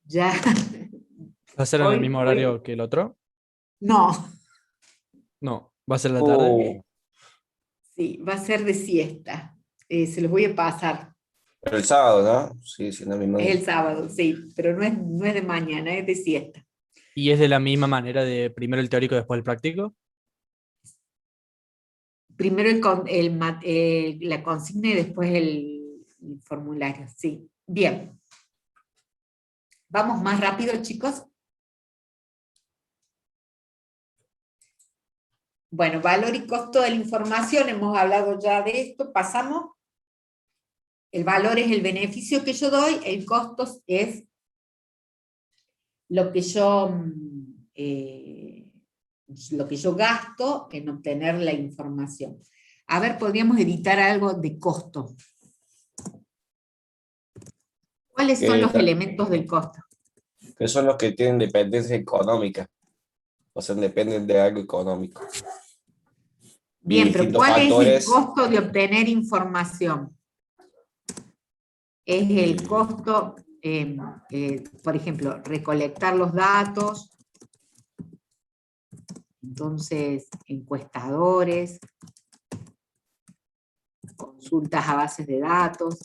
Ya. ¿Va a ser en el mismo horario que el otro? No. No, va a ser en la tarde. Sí, va a ser de siesta. Se los voy a pasar. Pero el sábado, ¿no? Sí, sí, no, mismo Es día. el sábado, sí, pero no es de mañana, es de siesta. ¿Y es de la misma manera de primero el teórico, después el práctico? Primero la consigna y después el formulario, sí. Bien. ¿Vamos más rápido, chicos? Bueno, valor y costo de la información, hemos hablado ya de esto, pasamos. El valor es el beneficio que yo doy, el costo es lo que yo gasto en obtener la información. A ver, podríamos editar algo de costo. ¿Cuáles son los elementos del costo? Que son los que tienen dependencia económica. O sea, dependen de algo económico. Bien, pero distintos ¿cuál es el factores. costo de obtener información? Es el costo, por ejemplo, recolectar los datos, entonces encuestadores, consultas a bases de datos,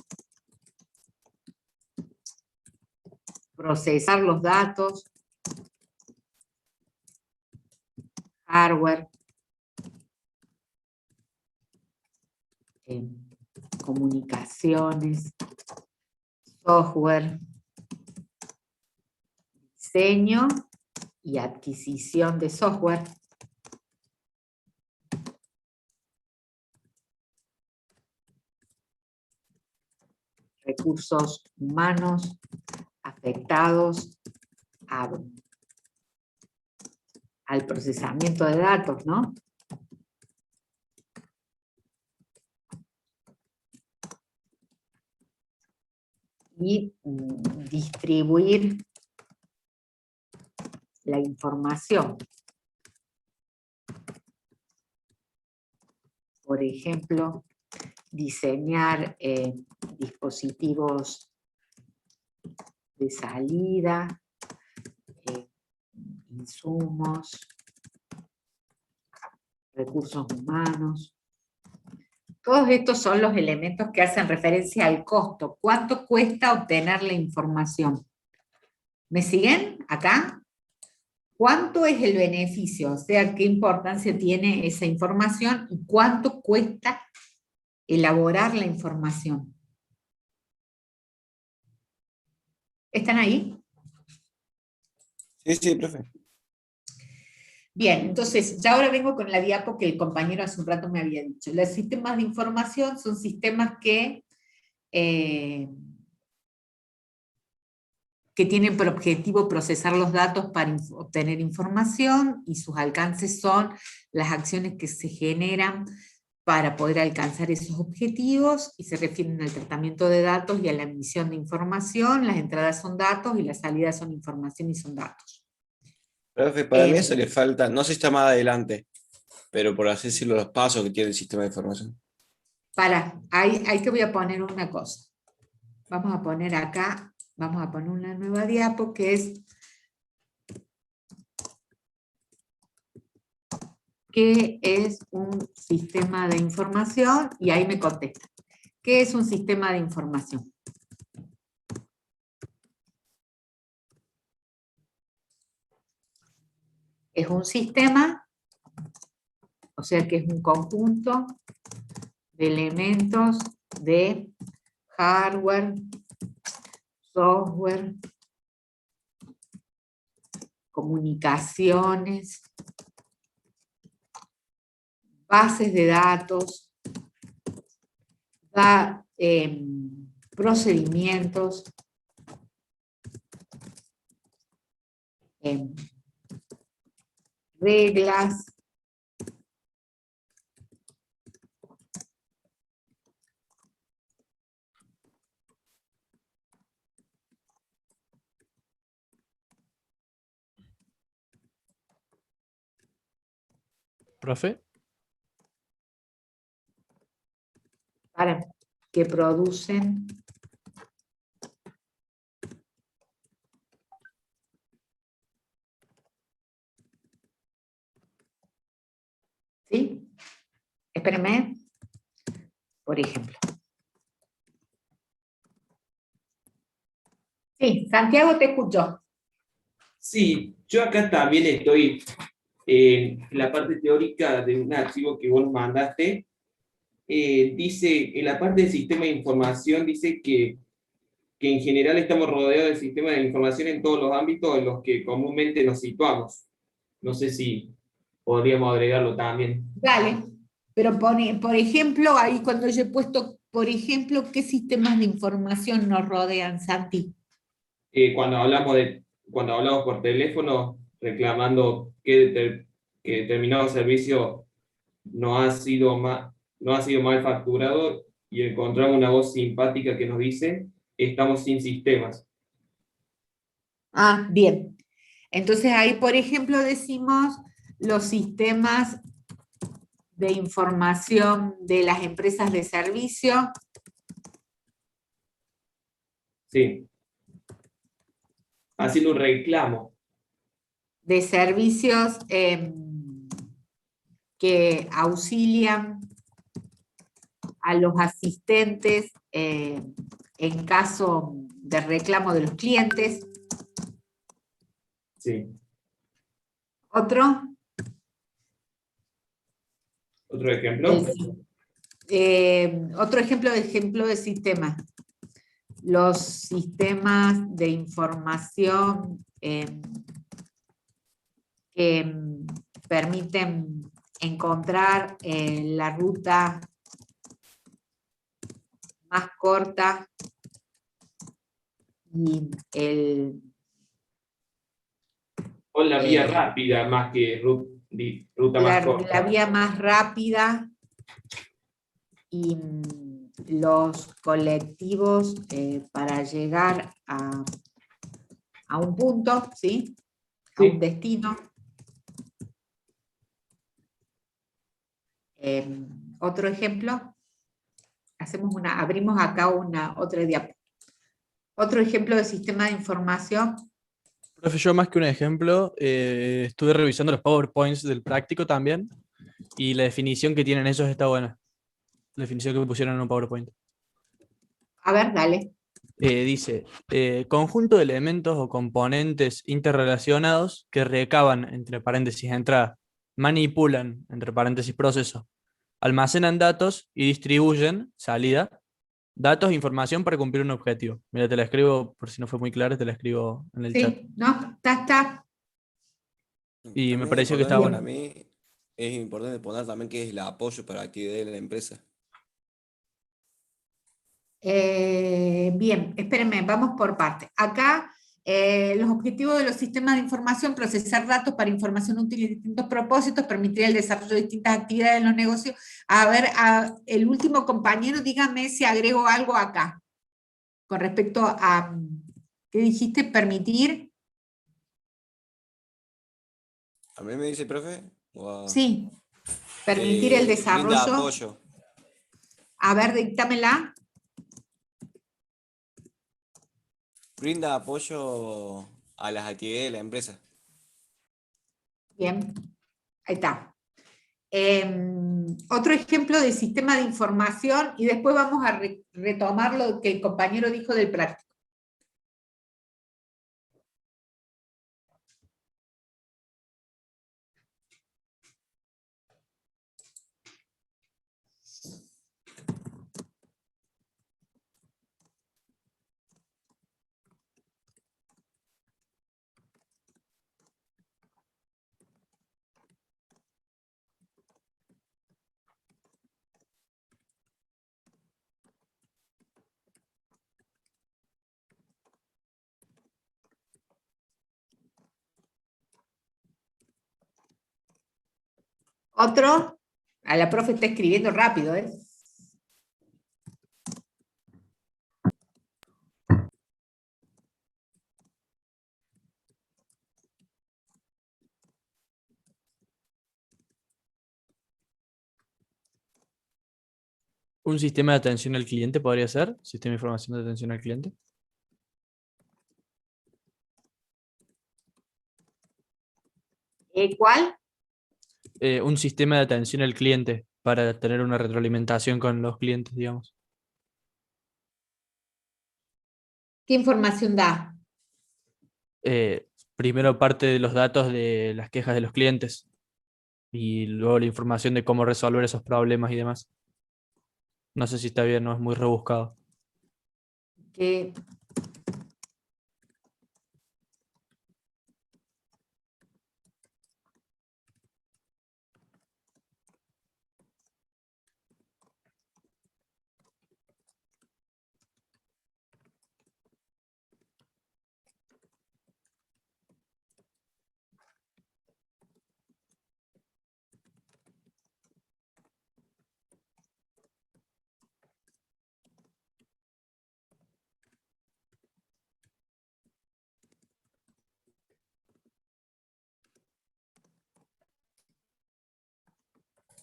procesar los datos, hardware, comunicaciones, software, diseño y adquisición de software, recursos humanos afectados al procesamiento de datos, ¿no? Y distribuir la información. Por ejemplo, diseñar dispositivos de salida, insumos, recursos humanos. Todos estos son los elementos que hacen referencia al costo. ¿Cuánto cuesta obtener la información? ¿Me siguen acá? ¿Cuánto es el beneficio? O sea, ¿qué importancia tiene esa información? ¿Y cuánto cuesta elaborar la información? ¿Están ahí? Sí, sí, profe. Bien, entonces, ya ahora vengo con la diapo que el compañero hace un rato me había dicho. Los sistemas de información son sistemas que que tienen por objetivo procesar los datos para obtener información, y sus alcances son las acciones que se generan para poder alcanzar esos objetivos, y se refieren al tratamiento de datos y a la emisión de información. Las entradas son datos y las salidas son información y son datos. Profe, para mí eso le falta, no sé si está más adelante, pero por así decirlo, los pasos que tiene el sistema de información. Ahí te voy a poner una cosa. Vamos a poner acá, vamos a poner una nueva diapo que es ¿qué es un sistema de información? Y ahí me contesta. ¿Qué es un sistema de información? Es un sistema, o sea que es un conjunto de elementos de hardware, software, comunicaciones, bases de datos, procedimientos, reglas, ¿Profe? que producen ¿sí? Espérenme. Por ejemplo. Sí, Santiago, te escucho. Sí, yo acá también estoy en la parte teórica de un archivo que vos mandaste. Dice, en la parte del sistema de información, dice que en general estamos rodeados del sistema de información en todos los ámbitos en los que comúnmente nos situamos. No sé si podríamos agregarlo también. Dale, pero por ejemplo, ahí cuando yo he puesto, por ejemplo, ¿qué sistemas de información nos rodean, Santi? Cuando hablamos por teléfono reclamando que determinado servicio no ha sido mal facturado, y encontramos una voz simpática que nos dice: estamos sin sistemas. Ah, bien. Entonces ahí, por ejemplo, decimos los sistemas de información de las empresas de servicio. Sí. Haciendo un reclamo. De servicios que auxilian a los asistentes en caso de reclamo de los clientes. Sí. ¿Otro? ¿Otro ejemplo? Otro ejemplo de sistema. Los sistemas de información que permiten encontrar la ruta más corta y O la vía rápida más que ruta más corta. la vía más rápida, y los colectivos para llegar a un punto, ¿sí? A un destino. Otro ejemplo. Abrimos acá otra diapositiva. Otro ejemplo de sistema de información. Profe, yo más que un ejemplo, estuve revisando los PowerPoints del práctico también, y la definición que tienen ellos está buena. La definición que pusieron en un PowerPoint. A ver, dale. Dice, conjunto de elementos o componentes interrelacionados que recaban, entre paréntesis, entrada, manipulan, entre paréntesis, proceso, almacenan datos y distribuyen, salida, datos e información para cumplir un objetivo. Mira, te la escribo, por si no fue muy claro, te la escribo en el chat. Sí, no, está. Y me También pareció que es estaba importante bueno. para mí, es importante poner también que es el apoyo para la actividad de la empresa. Bien, espérenme, vamos por partes. Acá Los objetivos de los sistemas de información: procesar datos para información útil y distintos propósitos, permitir el desarrollo de distintas actividades en los negocios. A ver, el último compañero, dígame si agrego algo acá, con respecto a, ¿qué dijiste? Permitir. ¿A mí me dice, profe? Sí, permitir el Brinda desarrollo. apoyo. A ver, díctamela. Brinda apoyo a las actividades de la empresa. Bien, ahí está. Otro ejemplo de sistema de información, y después vamos a retomar lo que el compañero dijo del práctico. Otro, a la profe está escribiendo rápido, ¿eh? ¿Un sistema de atención al cliente podría ser? ¿Sistema de información de atención al cliente? ¿Cuál? Un sistema de atención al cliente para tener una retroalimentación con los clientes, digamos. ¿Qué información da? Primero parte de los datos de las quejas de los clientes y luego la información de cómo resolver esos problemas y demás. No sé si está bien, no es muy rebuscado. Que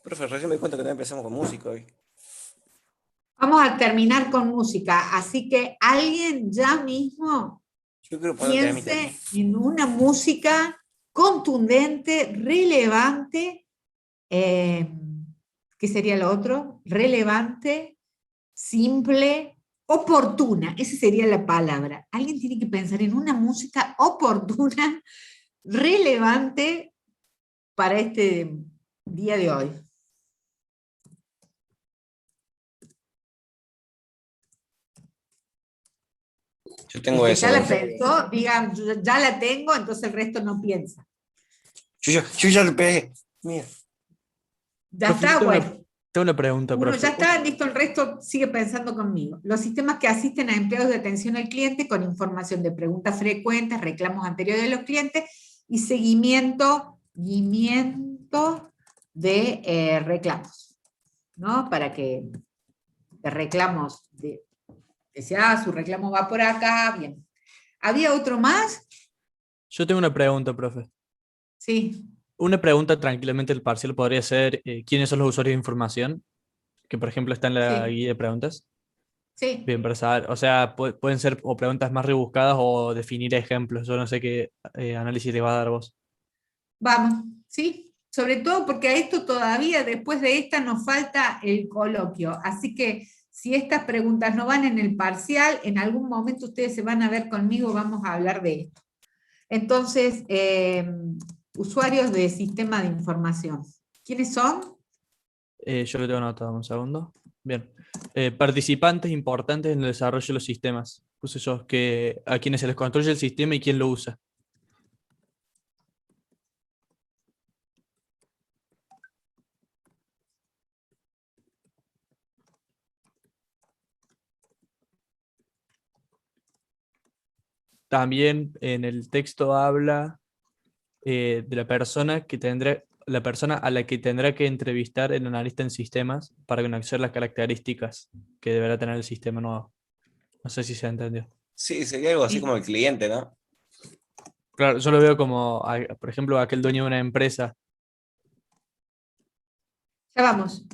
Profe, recién me di cuenta que no empezamos con música hoy. vamos a terminar con música, así que alguien ya mismo Yo quiero poner un temita. piense en una música contundente, relevante, ¿qué sería lo otro? Relevante, simple, oportuna, esa sería la palabra. Alguien tiene que pensar en una música oportuna, relevante para este día de hoy. Yo tengo El que eso, ya la profe. pensó, diga, "Yo ya la tengo", entonces el resto no piensa. Yo ya le pegué. Mira. Ya Profe, está, bueno. tengo una pregunta, Uno profe. ya está, listo, el resto sigue pensando conmigo. Los sistemas que asisten a empleados de atención al cliente con información de preguntas frecuentes, reclamos anteriores de los clientes y seguimiento de reclamos, ¿no? Para que de reclamos, que sea su reclamo va por acá, bien. ¿Había otro más? Yo tengo una pregunta, profe. Sí, Una pregunta tranquilamente el parcial podría ser ¿quiénes son los usuarios de información? Que por ejemplo está en la sí, guía de preguntas. sí. Bien, para saber, o sea, pueden ser o preguntas más rebuscadas o definir ejemplos. Yo no sé qué análisis le va a dar vos. Vamos, ¿sí? Sobre todo porque a esto todavía, después de esta, nos falta el coloquio. Así que si estas preguntas no van en el parcial, en algún momento ustedes se van a ver conmigo, vamos a hablar de esto. Entonces, usuarios de sistema de información. ¿Quiénes son? Yo lo tengo anotado un segundo. Bien. Participantes importantes en el desarrollo de los sistemas. Puse yo, que a quienes se les construye el sistema y quién lo usa. también en el texto habla de la persona a la que tendrá que entrevistar el analista en sistemas para conocer las características que deberá tener el sistema nuevo. No sé si se entendió. Sí, sería algo así Sí. como el cliente, ¿no? Claro, yo lo veo como, por ejemplo, aquel dueño de una empresa. Ya vamos.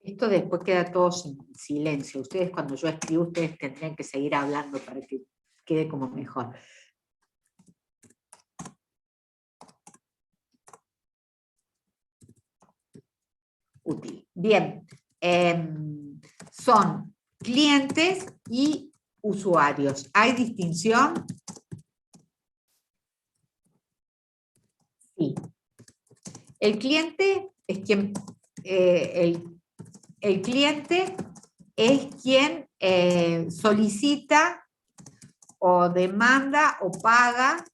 Esto después queda todo en silencio. Ustedes cuando yo escribo, ustedes tendrían que seguir hablando para que quede como mejor. Útil. Bien. Son clientes y usuarios. ¿Hay distinción? Sí. El cliente es quien... el cliente es quien solicita o demanda o paga,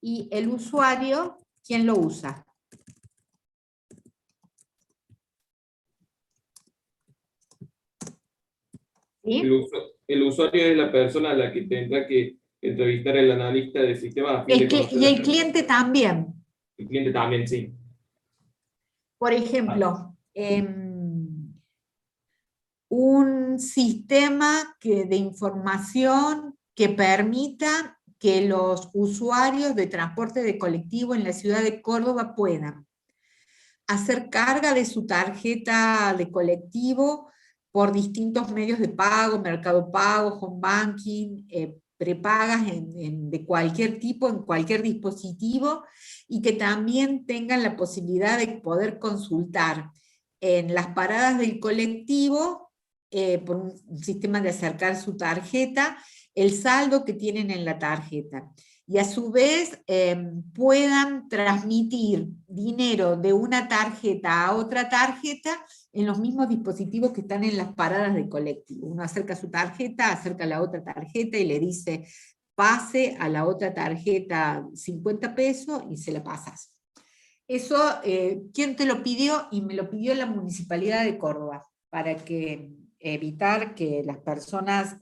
y el usuario, quien lo usa. ¿Sí? El usuario es la persona a la que tendrá que entrevistar el analista del sistema a fin de conocer Y el cliente también. el cliente también, sí. Por ejemplo, un sistema de información que permita que los usuarios de transporte de colectivo en la ciudad de Córdoba puedan hacer carga de su tarjeta de colectivo por distintos medios de pago, Mercado Pago, Home Banking, prepagas de cualquier tipo, en cualquier dispositivo, y que también tengan la posibilidad de poder consultar en las paradas del colectivo, por un sistema de acercar su tarjeta, el saldo que tienen en la tarjeta. Y a su vez puedan transmitir dinero de una tarjeta a otra tarjeta en los mismos dispositivos que están en las paradas de colectivo. Uno acerca su tarjeta, acerca la otra tarjeta y le dice, pase a la otra tarjeta 50 pesos y se la pasas. Eso, ¿quién te lo pidió? Y me lo pidió la Municipalidad de Córdoba, para que evitar que las personas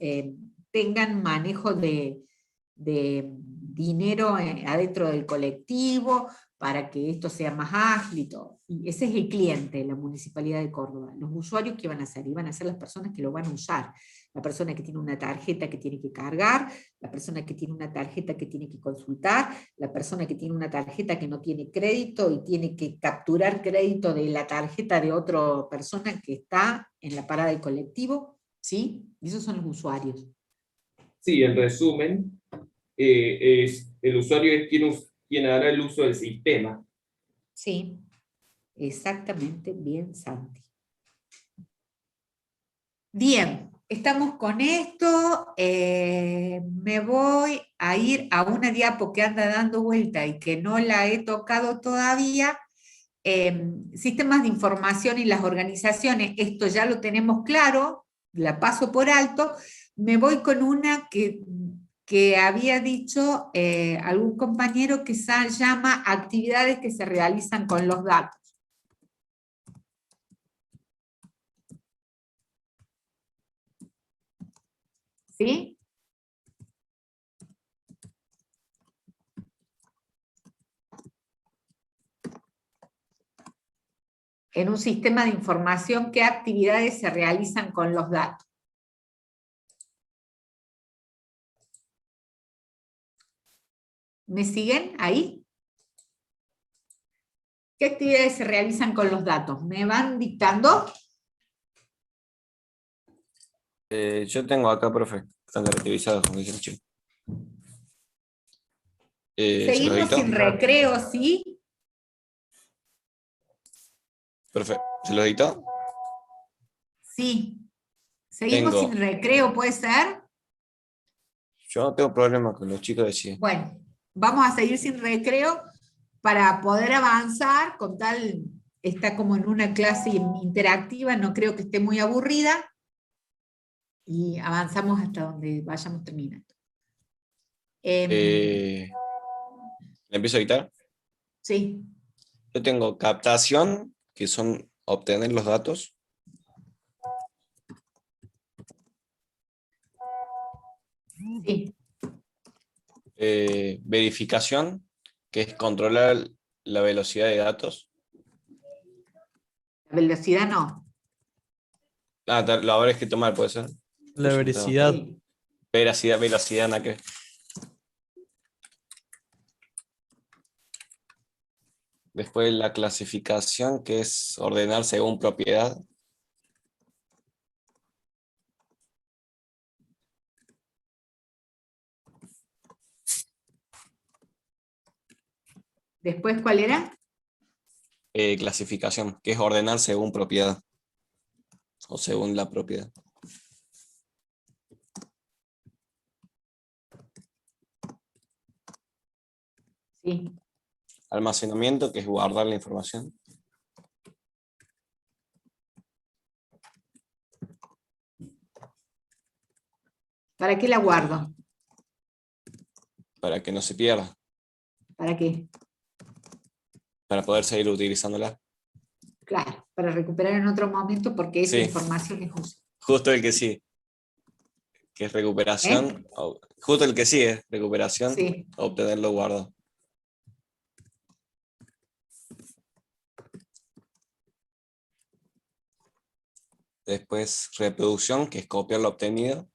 tengan manejo de dinero adentro del colectivo, para que esto sea más ágil y todo. Y ese es el cliente de la Municipalidad de Córdoba. Los usuarios, ¿qué van a hacer? Iban a ser las personas que lo van a usar. La persona que tiene una tarjeta que tiene que cargar, la persona que tiene una tarjeta que tiene que consultar, la persona que tiene una tarjeta que no tiene crédito y tiene que capturar crédito de la tarjeta de otra persona que está en la parada del colectivo, ¿sí? Y esos son los usuarios. Sí, en resumen, el usuario es quien hará el uso del sistema. Sí, exactamente, bien, Santi. Bien, estamos con esto. Me voy a ir a una diapo que anda dando vuelta y que no la he tocado todavía. Sistemas de información y las organizaciones, esto ya lo tenemos claro, la paso por alto. Me voy con una que había dicho algún compañero, que se llama actividades que se realizan con los datos. ¿Sí? En un sistema de información, ¿qué actividades se realizan con los datos? ¿Me siguen ahí? ¿Qué actividades se realizan con los datos? ¿Me van dictando? Yo tengo acá, profe, están caracterizados como dice el chico. ¿Se los Seguimos editó? sin recreo, ¿sí? Profe, ¿se los editó? Sí. Seguimos Tengo. sin recreo, ¿puede ser? Yo no tengo problema con los chicos de sí. Bueno, vamos a seguir sin recreo para poder avanzar con tal está como en una clase interactiva, no creo que esté muy aburrida, y avanzamos hasta donde vayamos terminando. ¿Le empiezo a editar? Sí, Yo tengo captación, que son obtener los datos. sí. Verificación, que es controlar la velocidad de datos. La velocidad no. Ah, lo habré escrito mal, puede ser. La veracidad. Sí. Velocidad, nada que ver. Después la clasificación, que es ordenar según propiedad. Después, ¿cuál era? Clasificación, que es ordenar según propiedad. O según la propiedad. Sí. Almacenamiento, que es guardar la información. ¿Para qué la guardo? Para que no se pierda. ¿Para qué? Para poder seguir utilizándola. Claro, para recuperar en otro momento porque esa Sí. información es útil. Justo el que sí. Que es recuperación. Justo el que sí es recuperación. Sí. Obtenerlo guardado. Después reproducción, que es copiar lo obtenido.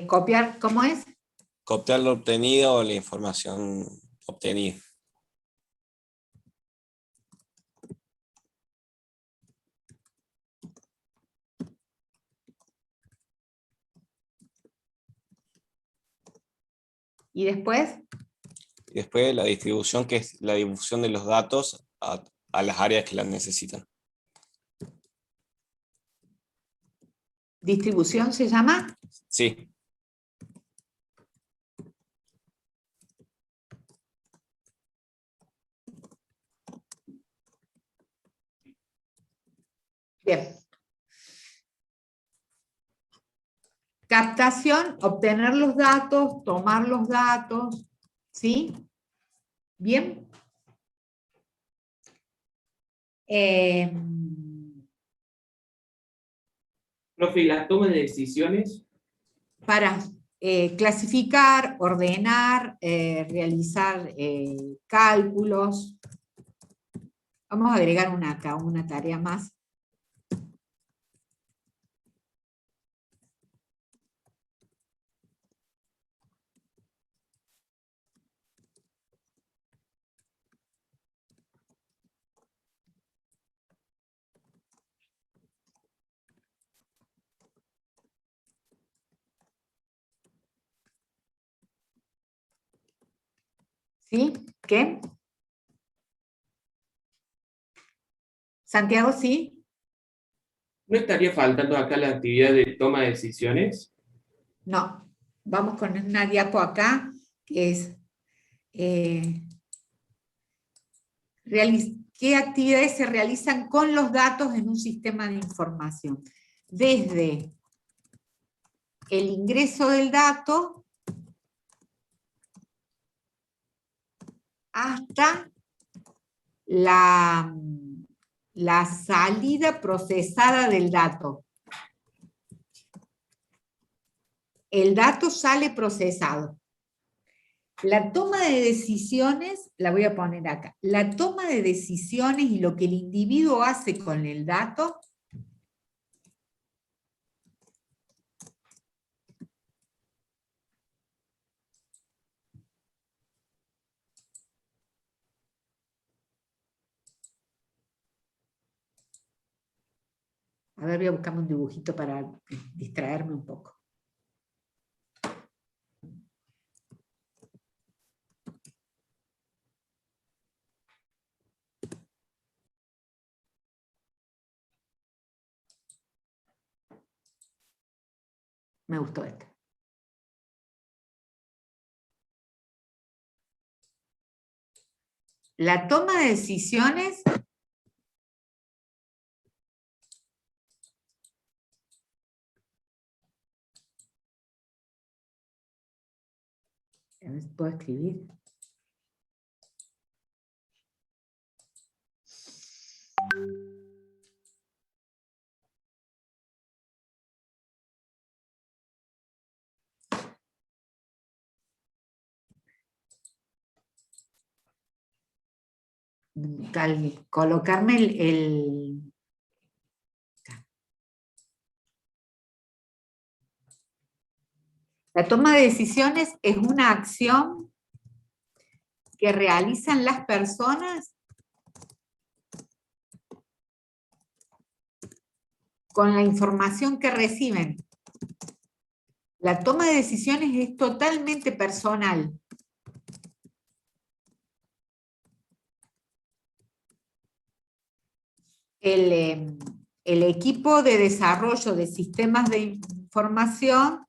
Copiar, ¿cómo es? Copiar lo obtenido o la información obtenida. Y después, Y después la distribución, que es la difusión de los datos a las áreas que las necesitan. distribución se llama. Sí. Bien. Captación, obtener los datos, tomar los datos, ¿sí? Bien. Profe, ¿y la toma de decisiones? Para clasificar, ordenar, realizar cálculos. Vamos a agregar una tarea más. ¿Sí? ¿Qué? Santiago, ¿sí? ¿No estaría faltando acá la actividad de toma de decisiones? No. Vamos con una diapo acá, que es qué actividades se realizan con los datos en un sistema de información. Desde el ingreso del dato hasta la salida procesada del dato. El dato sale procesado. La toma de decisiones, la voy a poner acá, la toma de decisiones y lo que el individuo hace con el dato a ver, voy a buscarme un dibujito para distraerme un poco. Me gustó esta. La toma de decisiones ¿puedo escribir? Al colocarme la toma de decisiones es una acción que realizan las personas con la información que reciben. La toma de decisiones es totalmente personal. El equipo de desarrollo de sistemas de información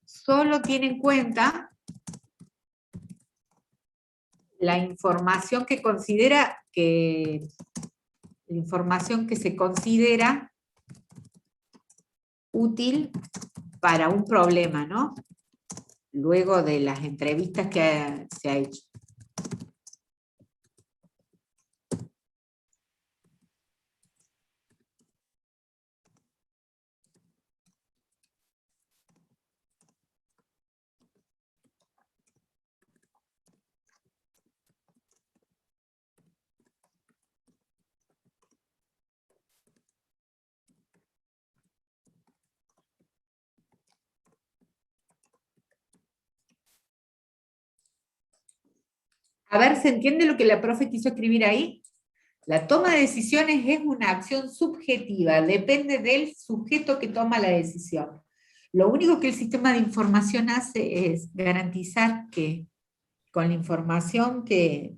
solo tiene en cuenta la información que considera la información que se considera útil para un problema, ¿no? Luego de las entrevistas que se ha hecho. A ver, ¿se entiende lo que la profe quiso escribir ahí? La toma de decisiones es una acción subjetiva, depende del sujeto que toma la decisión. Lo único que el sistema de información hace es garantizar que con la información que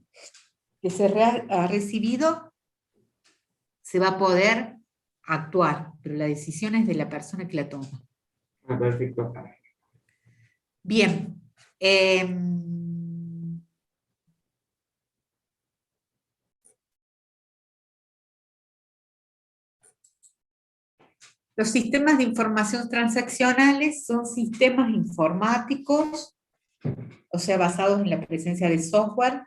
se ha recibido se va a poder actuar, pero la decisión es de la persona que la toma. Ah, perfecto. Bien. Los sistemas de información transaccionales son sistemas informáticos, o sea, basados en la presencia de software,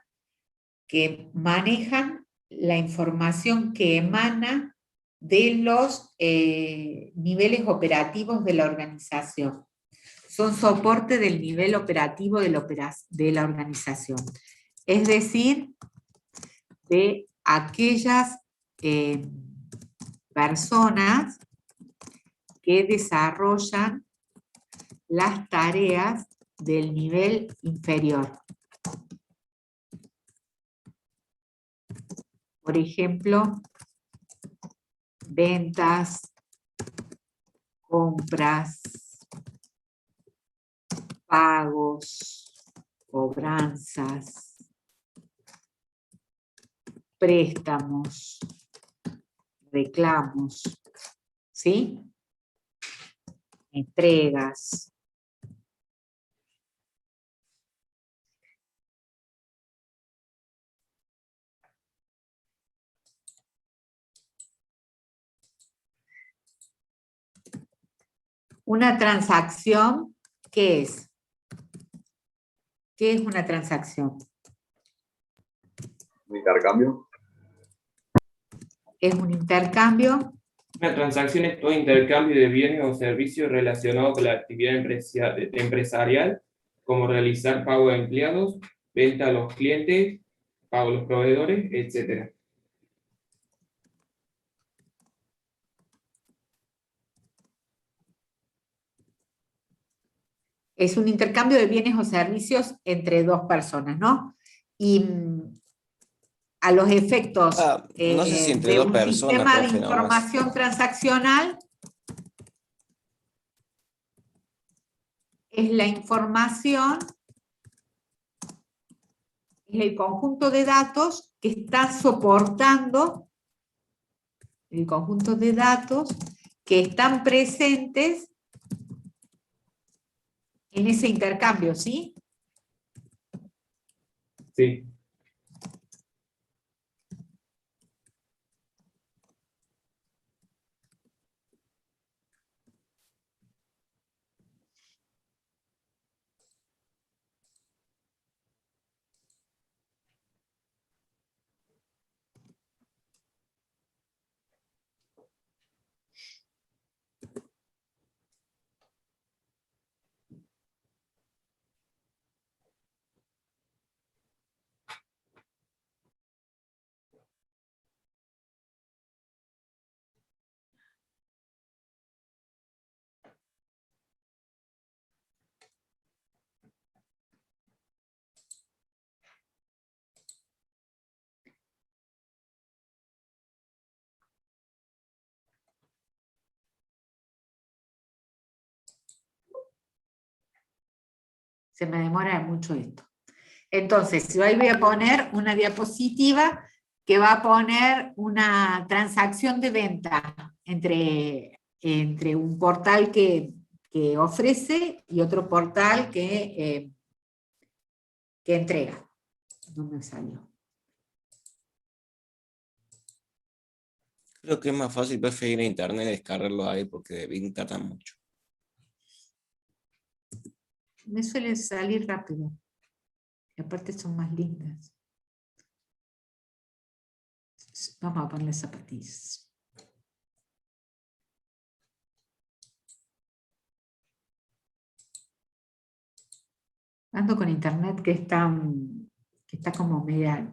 que manejan la información que emana de los niveles operativos de la organización. Son soporte del nivel operativo de la organización. Es decir, de aquellas personas que desarrollan las tareas del nivel inferior. Por ejemplo, ventas, compras, pagos, cobranzas, préstamos, reclamos, ¿sí? Entregas. Una transacción, ¿qué es? ¿Qué es una transacción? ¿Un intercambio? Es un intercambio. Una transacción es todo intercambio de bienes o servicios relacionado con la actividad empresarial, como realizar pago de empleados, venta a los clientes, pago a los proveedores, etc. Es un intercambio de bienes o servicios entre dos personas, ¿no? Y a los efectos no sé si entre de dos un personas, sistema de profe, nomás. información transaccional, es la información, es el conjunto de datos que está soportando el conjunto de datos que están presentes en ese intercambio, ¿sí? Sí. Se me demora mucho esto. Entonces, yo ahí voy a poner una diapositiva que va a poner una transacción de venta entre un portal que ofrece y otro portal que entrega. No me salió. Creo que es más fácil preferir a internet y descargarlo ahí porque de Bing tarda mucho. Me suele salir rápido. Y aparte son más lindas. Vamos a ponerle zapatillas. Ando con internet que está como media...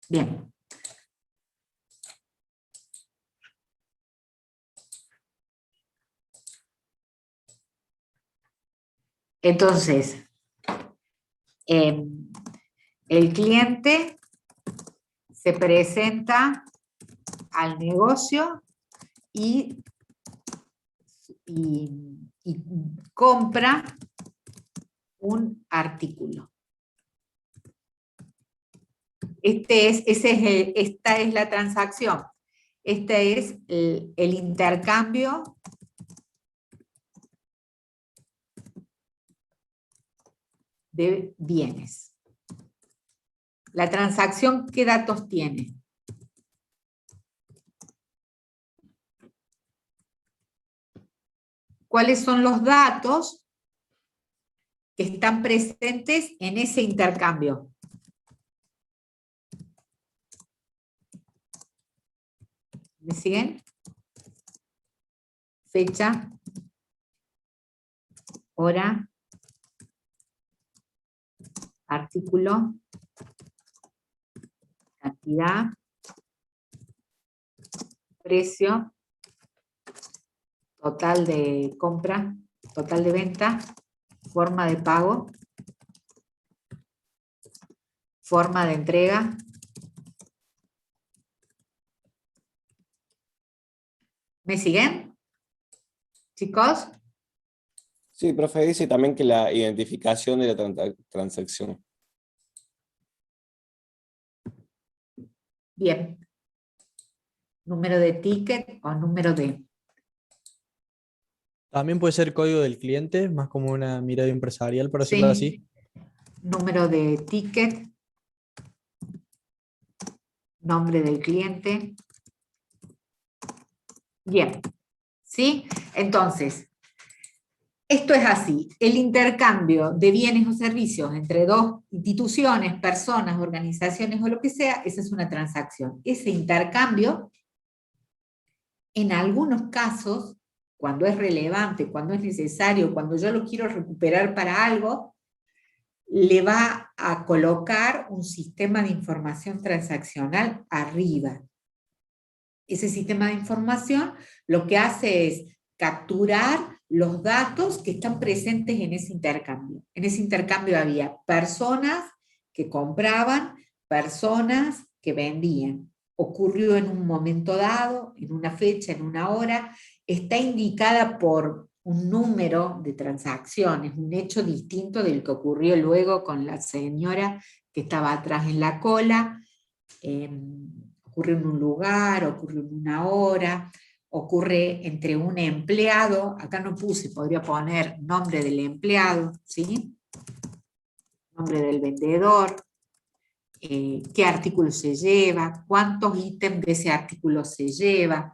Bien. Entonces, el cliente se presenta al negocio y compra un artículo. Esta es la transacción. Este es el intercambio de bienes. La transacción, ¿qué datos tiene? ¿Cuáles son los datos que están presentes en ese intercambio? ¿Me siguen? Fecha, hora, artículo, cantidad, precio, total de compra, total de venta, forma de pago, forma de entrega. ¿Me siguen? ¿Chicos? Sí, profe, dice también que la identificación de la transacción. Bien. Número de ticket o número de... También puede ser código del cliente, más como una mirada empresarial, por decirlo así. Sí. Número de ticket. Nombre del cliente. Bien. ¿Sí? Entonces, esto es así. El intercambio de bienes o servicios entre dos instituciones, personas, organizaciones o lo que sea, esa es una transacción. Ese intercambio, en algunos casos, cuando es relevante, cuando es necesario, cuando yo lo quiero recuperar para algo, le va a colocar un sistema de información transaccional arriba. Ese sistema de información lo que hace es capturar los datos que están presentes en ese intercambio. En ese intercambio había personas que compraban, personas que vendían. Ocurrió en un momento dado, en una fecha, en una hora, está indicada por un número de transacciones, un hecho distinto del que ocurrió luego con la señora que estaba atrás en la cola. Ocurre en un lugar, ocurre en una hora, ocurre entre un empleado, acá no puse, podría poner nombre del empleado, ¿sí? Nombre del vendedor, qué artículo se lleva, cuántos ítems de ese artículo se lleva,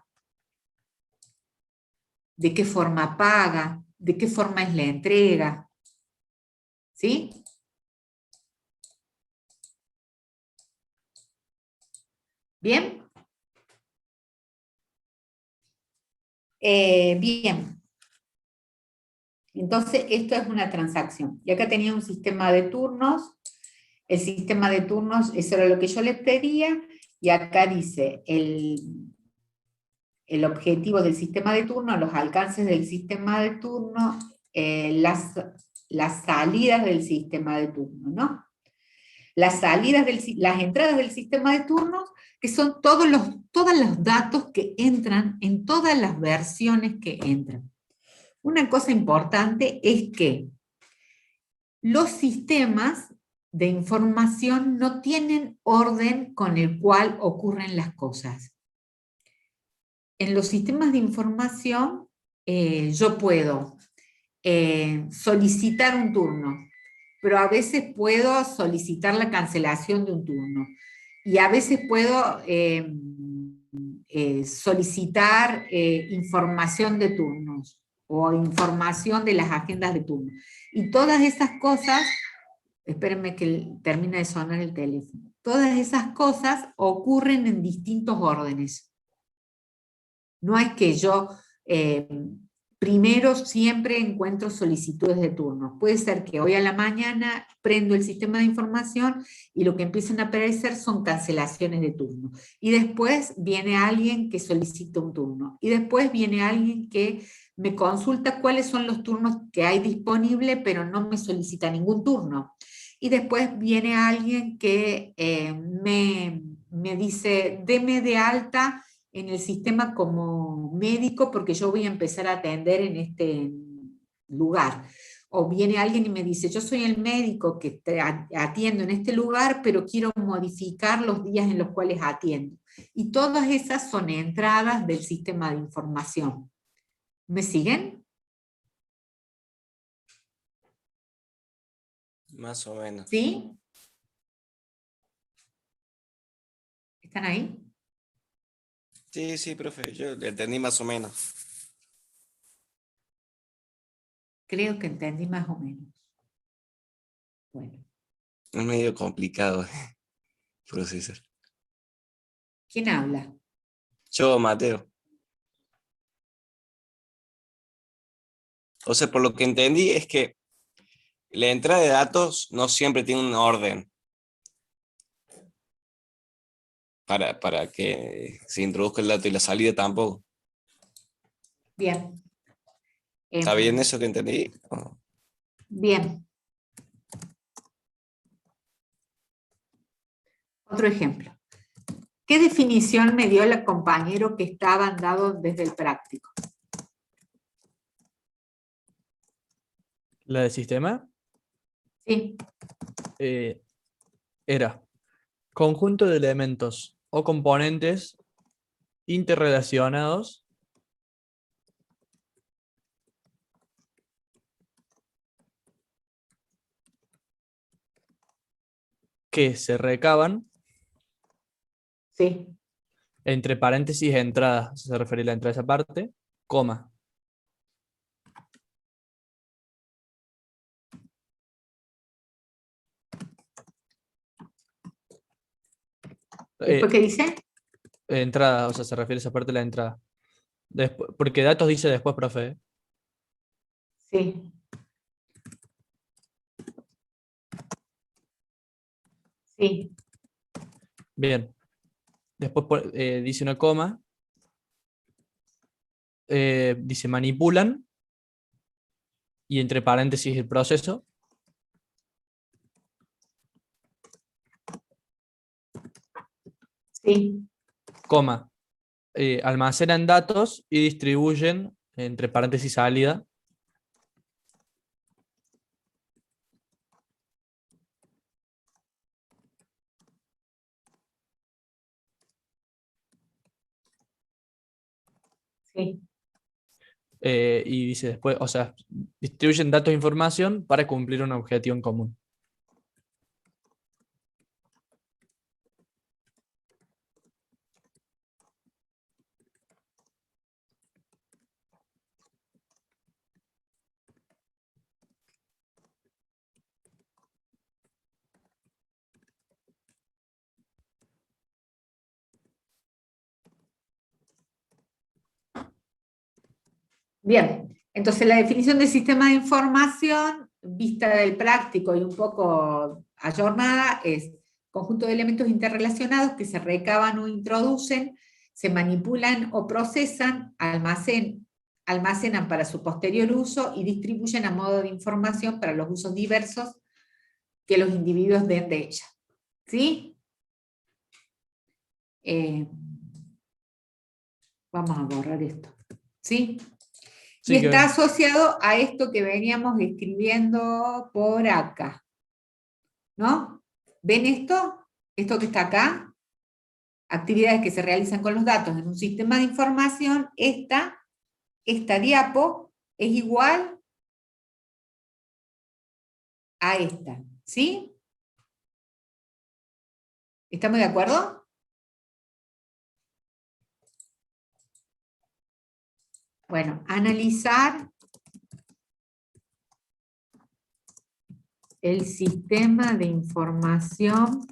de qué forma paga, de qué forma es la entrega, ¿sí? ¿Bien? Bien. Entonces, esto es una transacción. Y acá tenía un sistema de turnos. El sistema de turnos, eso era lo que yo les pedía. Y acá dice el objetivo del sistema de turno, los alcances del sistema de turno, las salidas del sistema de turno, ¿no? Las entradas del sistema de turnos, que son todos los datos que entran en todas las versiones que entran. Una cosa importante es que los sistemas de información no tienen orden con el cual ocurren las cosas. En los sistemas de información yo puedo solicitar un turno, pero a veces puedo solicitar la cancelación de un turno y a veces puedo solicitar información de turnos o información de las agendas de turno. Y todas esas cosas, espérenme que termine de sonar el teléfono, todas esas cosas ocurren en distintos órdenes. No es que yo primero siempre encuentro solicitudes de turno. Puede ser que hoy a la mañana prendo el sistema de información y lo que empiezan a aparecer son cancelaciones de turno. Y después viene alguien que solicita un turno. Y después viene alguien que me consulta cuáles son los turnos que hay disponibles, pero no me solicita ningún turno. Y después viene alguien que me dice, deme de alta en el sistema como médico porque yo voy a empezar a atender en este lugar. O viene alguien y me dice, yo soy el médico que te atiendo en este lugar, pero quiero modificar los días en los cuales atiendo. Y todas esas son entradas del sistema de información. ¿Me siguen? Más o menos. ¿Sí? ¿Están ahí? Sí, sí, profe, yo le entendí más o menos. Creo que entendí más o menos. Bueno. Es medio complicado procesar. ¿Quién habla? Yo, Mateo. O sea, por lo que entendí es que la entrada de datos no siempre tiene un orden para que se introduzca el dato y la salida tampoco. Bien. ¿Está bien eso que entendí? ¿O? Bien. Otro ejemplo. ¿Qué definición me dio el compañero que estaba dado desde el práctico? ¿La del sistema? Sí. Era conjunto de elementos o componentes interrelacionados que se recaban Sí. entre paréntesis entradas, se refiere a la entrada de esa parte, coma. ¿Después qué dice? Entrada, o sea, se refiere a esa parte de la entrada. Después, porque datos dice después, profe. Sí. Sí. Bien. Después dice una coma. Dice manipulan. Y entre paréntesis el proceso. Sí. Coma. Almacenan datos y distribuyen, entre paréntesis salida, Sí. Y dice después, o sea, distribuyen datos e información para cumplir un objetivo en común. Bien, entonces la definición de sistema de información, vista del práctico y un poco ayornada, es conjunto de elementos interrelacionados que se recaban o introducen, se manipulan o procesan, almacenan para su posterior uso y distribuyen a modo de información para los usos diversos que los individuos den de ella. ¿Sí? Vamos a borrar esto. ¿Sí? Sí, Y que- está asociado a esto que veníamos escribiendo por acá. ¿No? ¿Ven esto? Esto que está acá. Actividades que se realizan con los datos en un sistema de información. Esta diapo es igual a esta. ¿Sí? ¿Estamos de acuerdo? Bueno, analizar el sistema de información.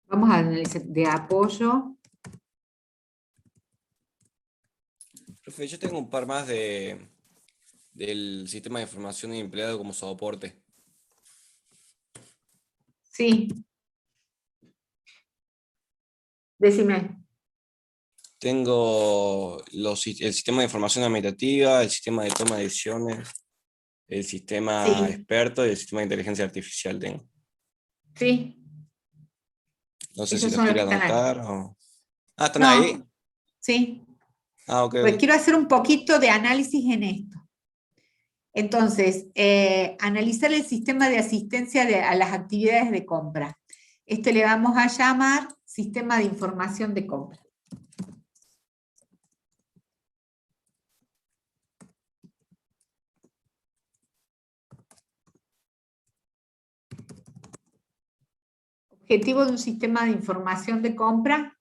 Vamos a analizar de apoyo. Profe, yo tengo un par más del sistema de información empleado como soporte. Sí. Decime. Tengo el sistema de información administrativa, el sistema de toma de decisiones, el sistema Sí. experto y el sistema de inteligencia artificial tengo. Sí. No sé Esos si los son los quiero que están ahí. anotar o... Ah, ¿están No. ahí? Sí. Ah, ok. Pues quiero hacer un poquito de análisis en esto. Entonces, analizar el sistema de asistencia a las actividades de compra. Este le vamos a llamar sistema de información de compra. Objetivo de un sistema de información de compra.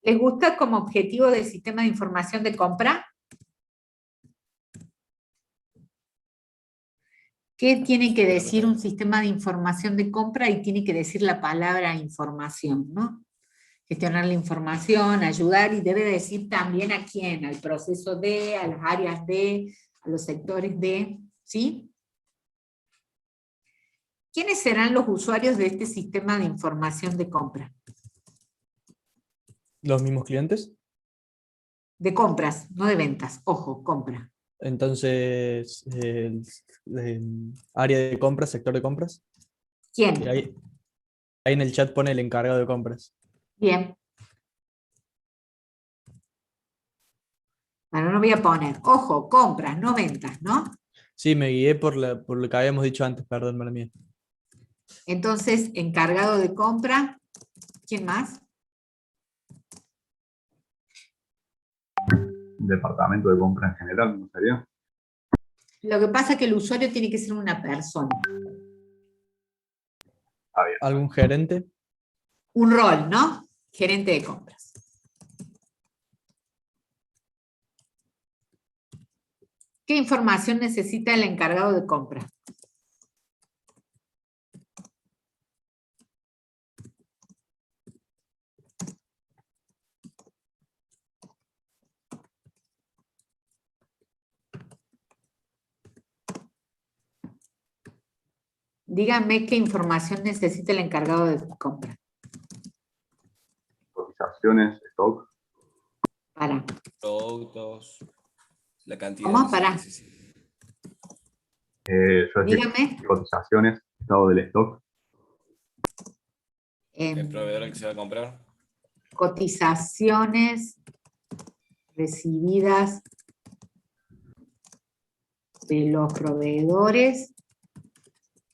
¿Les gusta como objetivo del sistema de información de compra? ¿Qué tiene que decir un sistema de información de compra? Y tiene que decir la palabra información, ¿no? Gestionar la información, ayudar, y debe decir también a quién, al proceso de, a las áreas de, a los sectores de, ¿sí? ¿Quiénes serán los usuarios de este sistema de información de compra? ¿Los mismos clientes? De compras, no de ventas, ojo, compra. Entonces, área de compras, sector de compras. ¿Quién? Y ahí en el chat pone el encargado de compras. Bien. Bueno, no voy a poner, ojo, compras, no ventas, ¿no? Sí, me guié por lo que habíamos dicho antes, perdón, mala mía. Entonces, encargado de compra, ¿quién más? Departamento de compra en general, ¿no sería? Lo que pasa es que el usuario tiene que ser una persona. ¿Algún gerente? Un rol, ¿no? Gerente de compras. ¿Qué información necesita el encargado de compra? Díganme qué información necesita el encargado de compra. Cotizaciones, stock, Para. Productos, la cantidad ¿Cómo? que se Para. necesita. yo decía Dígame. cotizaciones, estado del stock, El proveedor al que se va a comprar. Cotizaciones recibidas de los proveedores,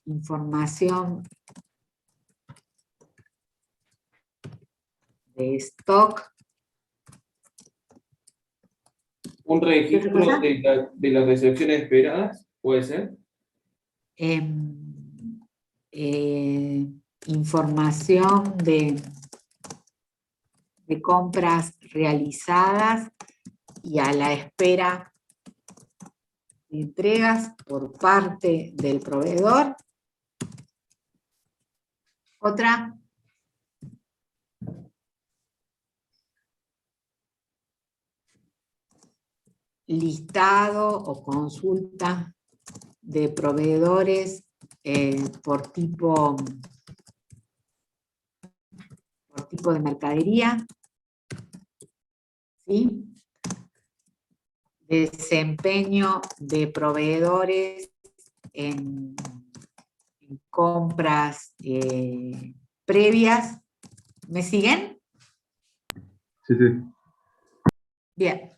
información de stock. Un registro cosa? de las recepciones esperadas, ¿puede ser? Información de compras realizadas y a la espera de entregas por parte del proveedor. Otra. Listado o consulta de proveedores por tipo de mercadería, ¿sí? Desempeño de proveedores en compras previas. ¿Me siguen? sí, sí, Bien.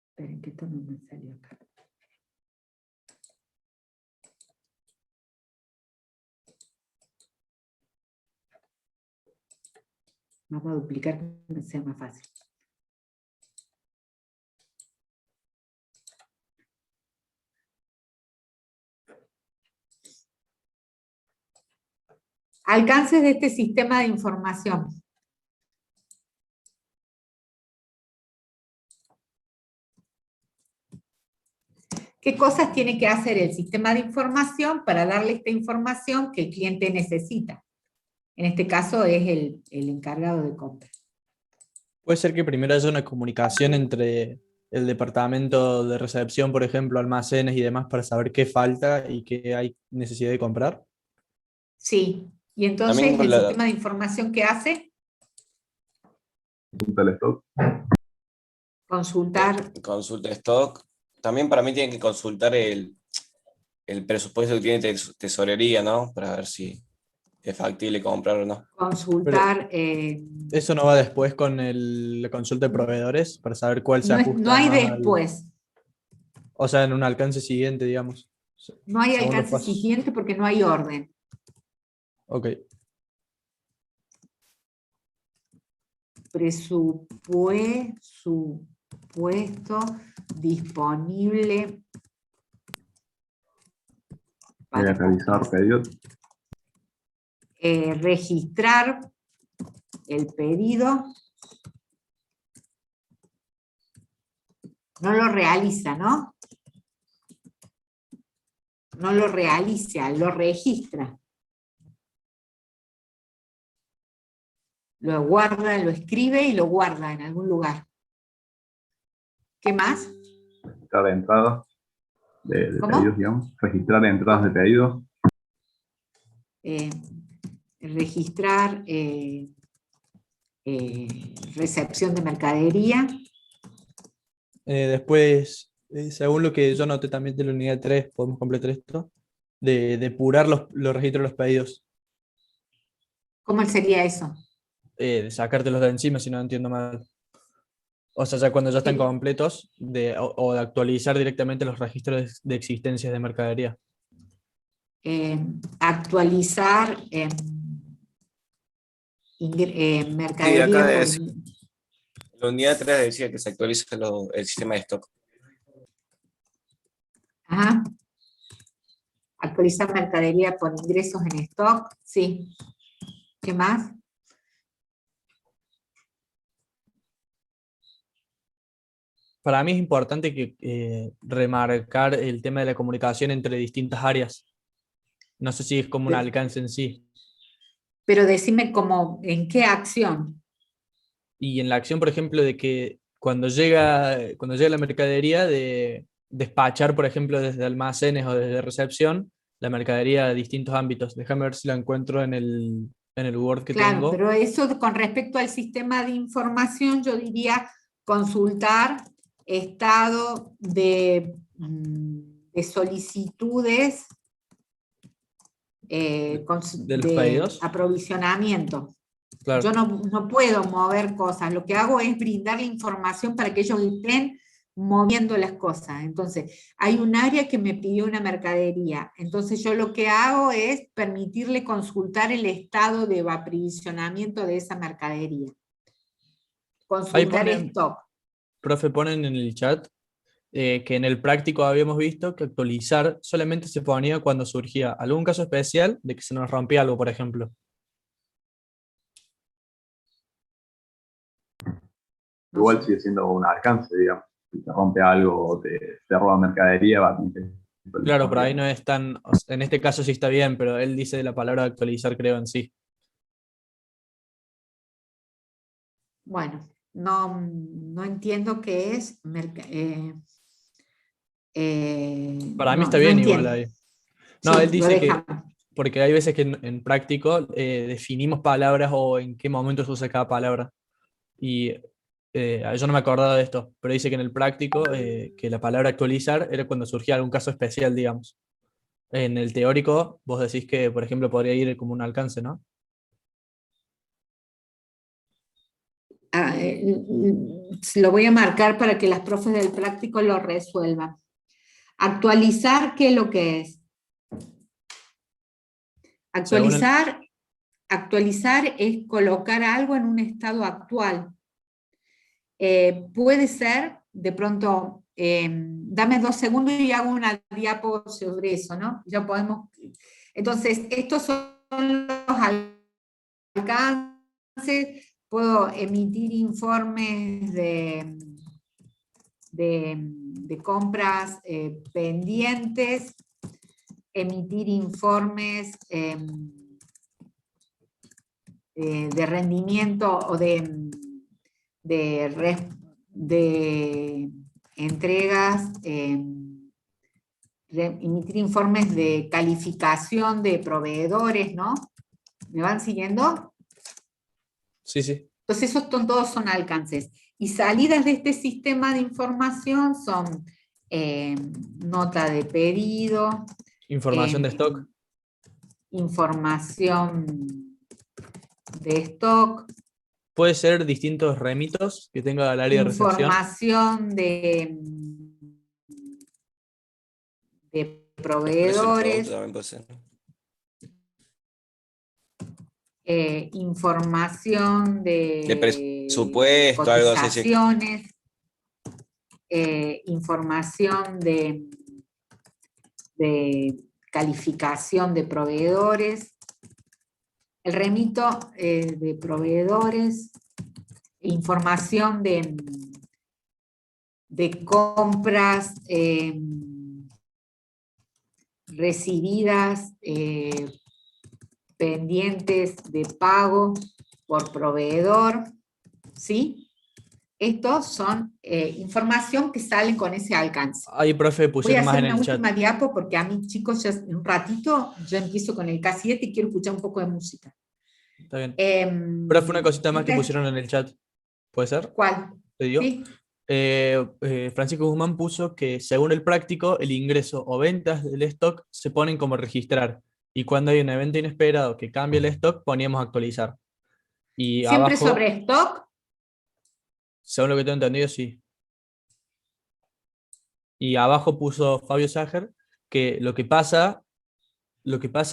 Esperen que esto no me salió acá. Vamos a duplicar que me sea más fácil. Alcances de este sistema de información. ¿Qué cosas tiene que hacer el sistema de información para darle esta información que el cliente necesita? En este caso es el encargado de compra. Puede ser que primero haya una comunicación entre el departamento de recepción, por ejemplo, almacenes y demás, para saber qué falta y qué hay necesidad de comprar. Sí. Y entonces También con el la sistema de información que hace, consulta el stock, consultar. consulta de stock. También para mí tienen que consultar el presupuesto que tiene tesorería, ¿no? Para ver si es factible comprar o no. Consultar. Eso no va después con la consulta de proveedores para saber cuál se No ajusta hay más después. o sea, en un alcance siguiente, digamos. No hay Según los alcance pasos. siguiente porque no hay orden. Ok. Presupuesto disponible para realizar pedidos, registrar el pedido. No lo realiza, ¿no? No lo realiza, lo registra. Lo guarda, lo escribe y lo guarda en algún lugar. ¿Qué más? registrar entradas de ¿Cómo? pedidos, digamos, registrar entradas de pedidos, Registrar recepción de mercadería. Después, según lo que yo noté también de la unidad 3, podemos completar esto, de depurar los registros de los pedidos, ¿Cómo sería eso? de sacártelos de encima, si no entiendo mal. O sea, ya cuando ya están Sí. completos, o de actualizar directamente los registros de existencias de mercadería. Actualizar Sí, mercadería acá por... es La unidad 3 decía que se actualiza el sistema de stock. Ajá. Actualizar mercadería por ingresos en stock, sí. ¿Qué más? Para mí es importante remarcar el tema de la comunicación entre distintas áreas. No sé si es como un alcance en sí. Pero decime en qué acción. Y en la acción, por ejemplo, de que cuando llega la mercadería, de despachar, por ejemplo, desde almacenes o desde recepción, la mercadería a distintos ámbitos. Déjame ver si la encuentro en el Word que Claro, tengo. pero eso con respecto al sistema de información, yo diría consultar estado de solicitudes De los de pedidos. aprovisionamiento. Claro. Yo no puedo mover cosas, lo que hago es brindar la información para que ellos estén moviendo las cosas. Entonces, hay un área que me pidió una mercadería, entonces yo lo que hago es permitirle consultar el estado de aprovisionamiento de esa mercadería. Ahí Consultar ponen, stock. profe, ponen en el chat que en el práctico habíamos visto que actualizar solamente se ponía cuando surgía algún caso especial de que se nos rompía algo, por ejemplo. No Igual sé. sigue siendo un alcance, digamos. Si te rompe algo o te roba mercadería, va a tener que Claro, pero ahí digamos. no es tan, en este caso sí está bien, pero él dice la palabra actualizar, creo, en sí. Bueno, no entiendo qué es. Para mí está No bien igual entiendo. ahí. No, él Sí, lo dice que, dejamos. porque hay veces que en práctico definimos palabras o en qué momento se usa cada palabra. Y yo no me acordaba de esto, pero dice que en el práctico que la palabra actualizar era cuando surgía algún caso especial, digamos. En el teórico, vos decís que, por ejemplo, podría ir como un alcance, ¿no? Lo voy a marcar para que las profes del práctico lo resuelvan. Actualizar, ¿qué es lo que es? Según Actualizar es colocar algo en un estado actual. Puede ser, de pronto, dame 2 segundos y hago una diapo sobre eso, ¿no? Ya podemos. Entonces, estos son los alcances. Puedo emitir informes de compras pendientes, emitir informes de rendimiento o de entregas, emitir informes de calificación de proveedores, ¿no? ¿Me van siguiendo? Sí, sí. Entonces esos todos son alcances. Y salidas de este sistema de información son nota de pedido, Información de stock. información de stock, Puede ser distintos remitos que tenga el área de recepción. información de Precio del producto proveedores, también puede ser. información De presupuesto, algo así. Sí. cotizaciones, información de calificación de proveedores, el remito de proveedores, información de compras recibidas, pendientes de pago por proveedor, ¿sí? Estos son información que salen con ese alcance. Ahí, profe, Voy a pusieron más hacer en una el chat. última diapo porque a mí, chicos, ya en un ratito yo empiezo con el K7 y quiero escuchar un poco de música. Está bien. Profe, una cosita más que esta es- pusieron en el chat. ¿Puede ser? ¿Cuál? ¿Te digo? ¿Sí? Francisco Guzmán puso que según el práctico, el ingreso o ventas del stock se ponen como registrar. Y cuando hay un evento inesperado que cambie el stock, poníamos actualizar. Y Siempre abajo, sobre stock. según lo que tengo entendido, sí. Y abajo puso Fabio Sager que lo que pasa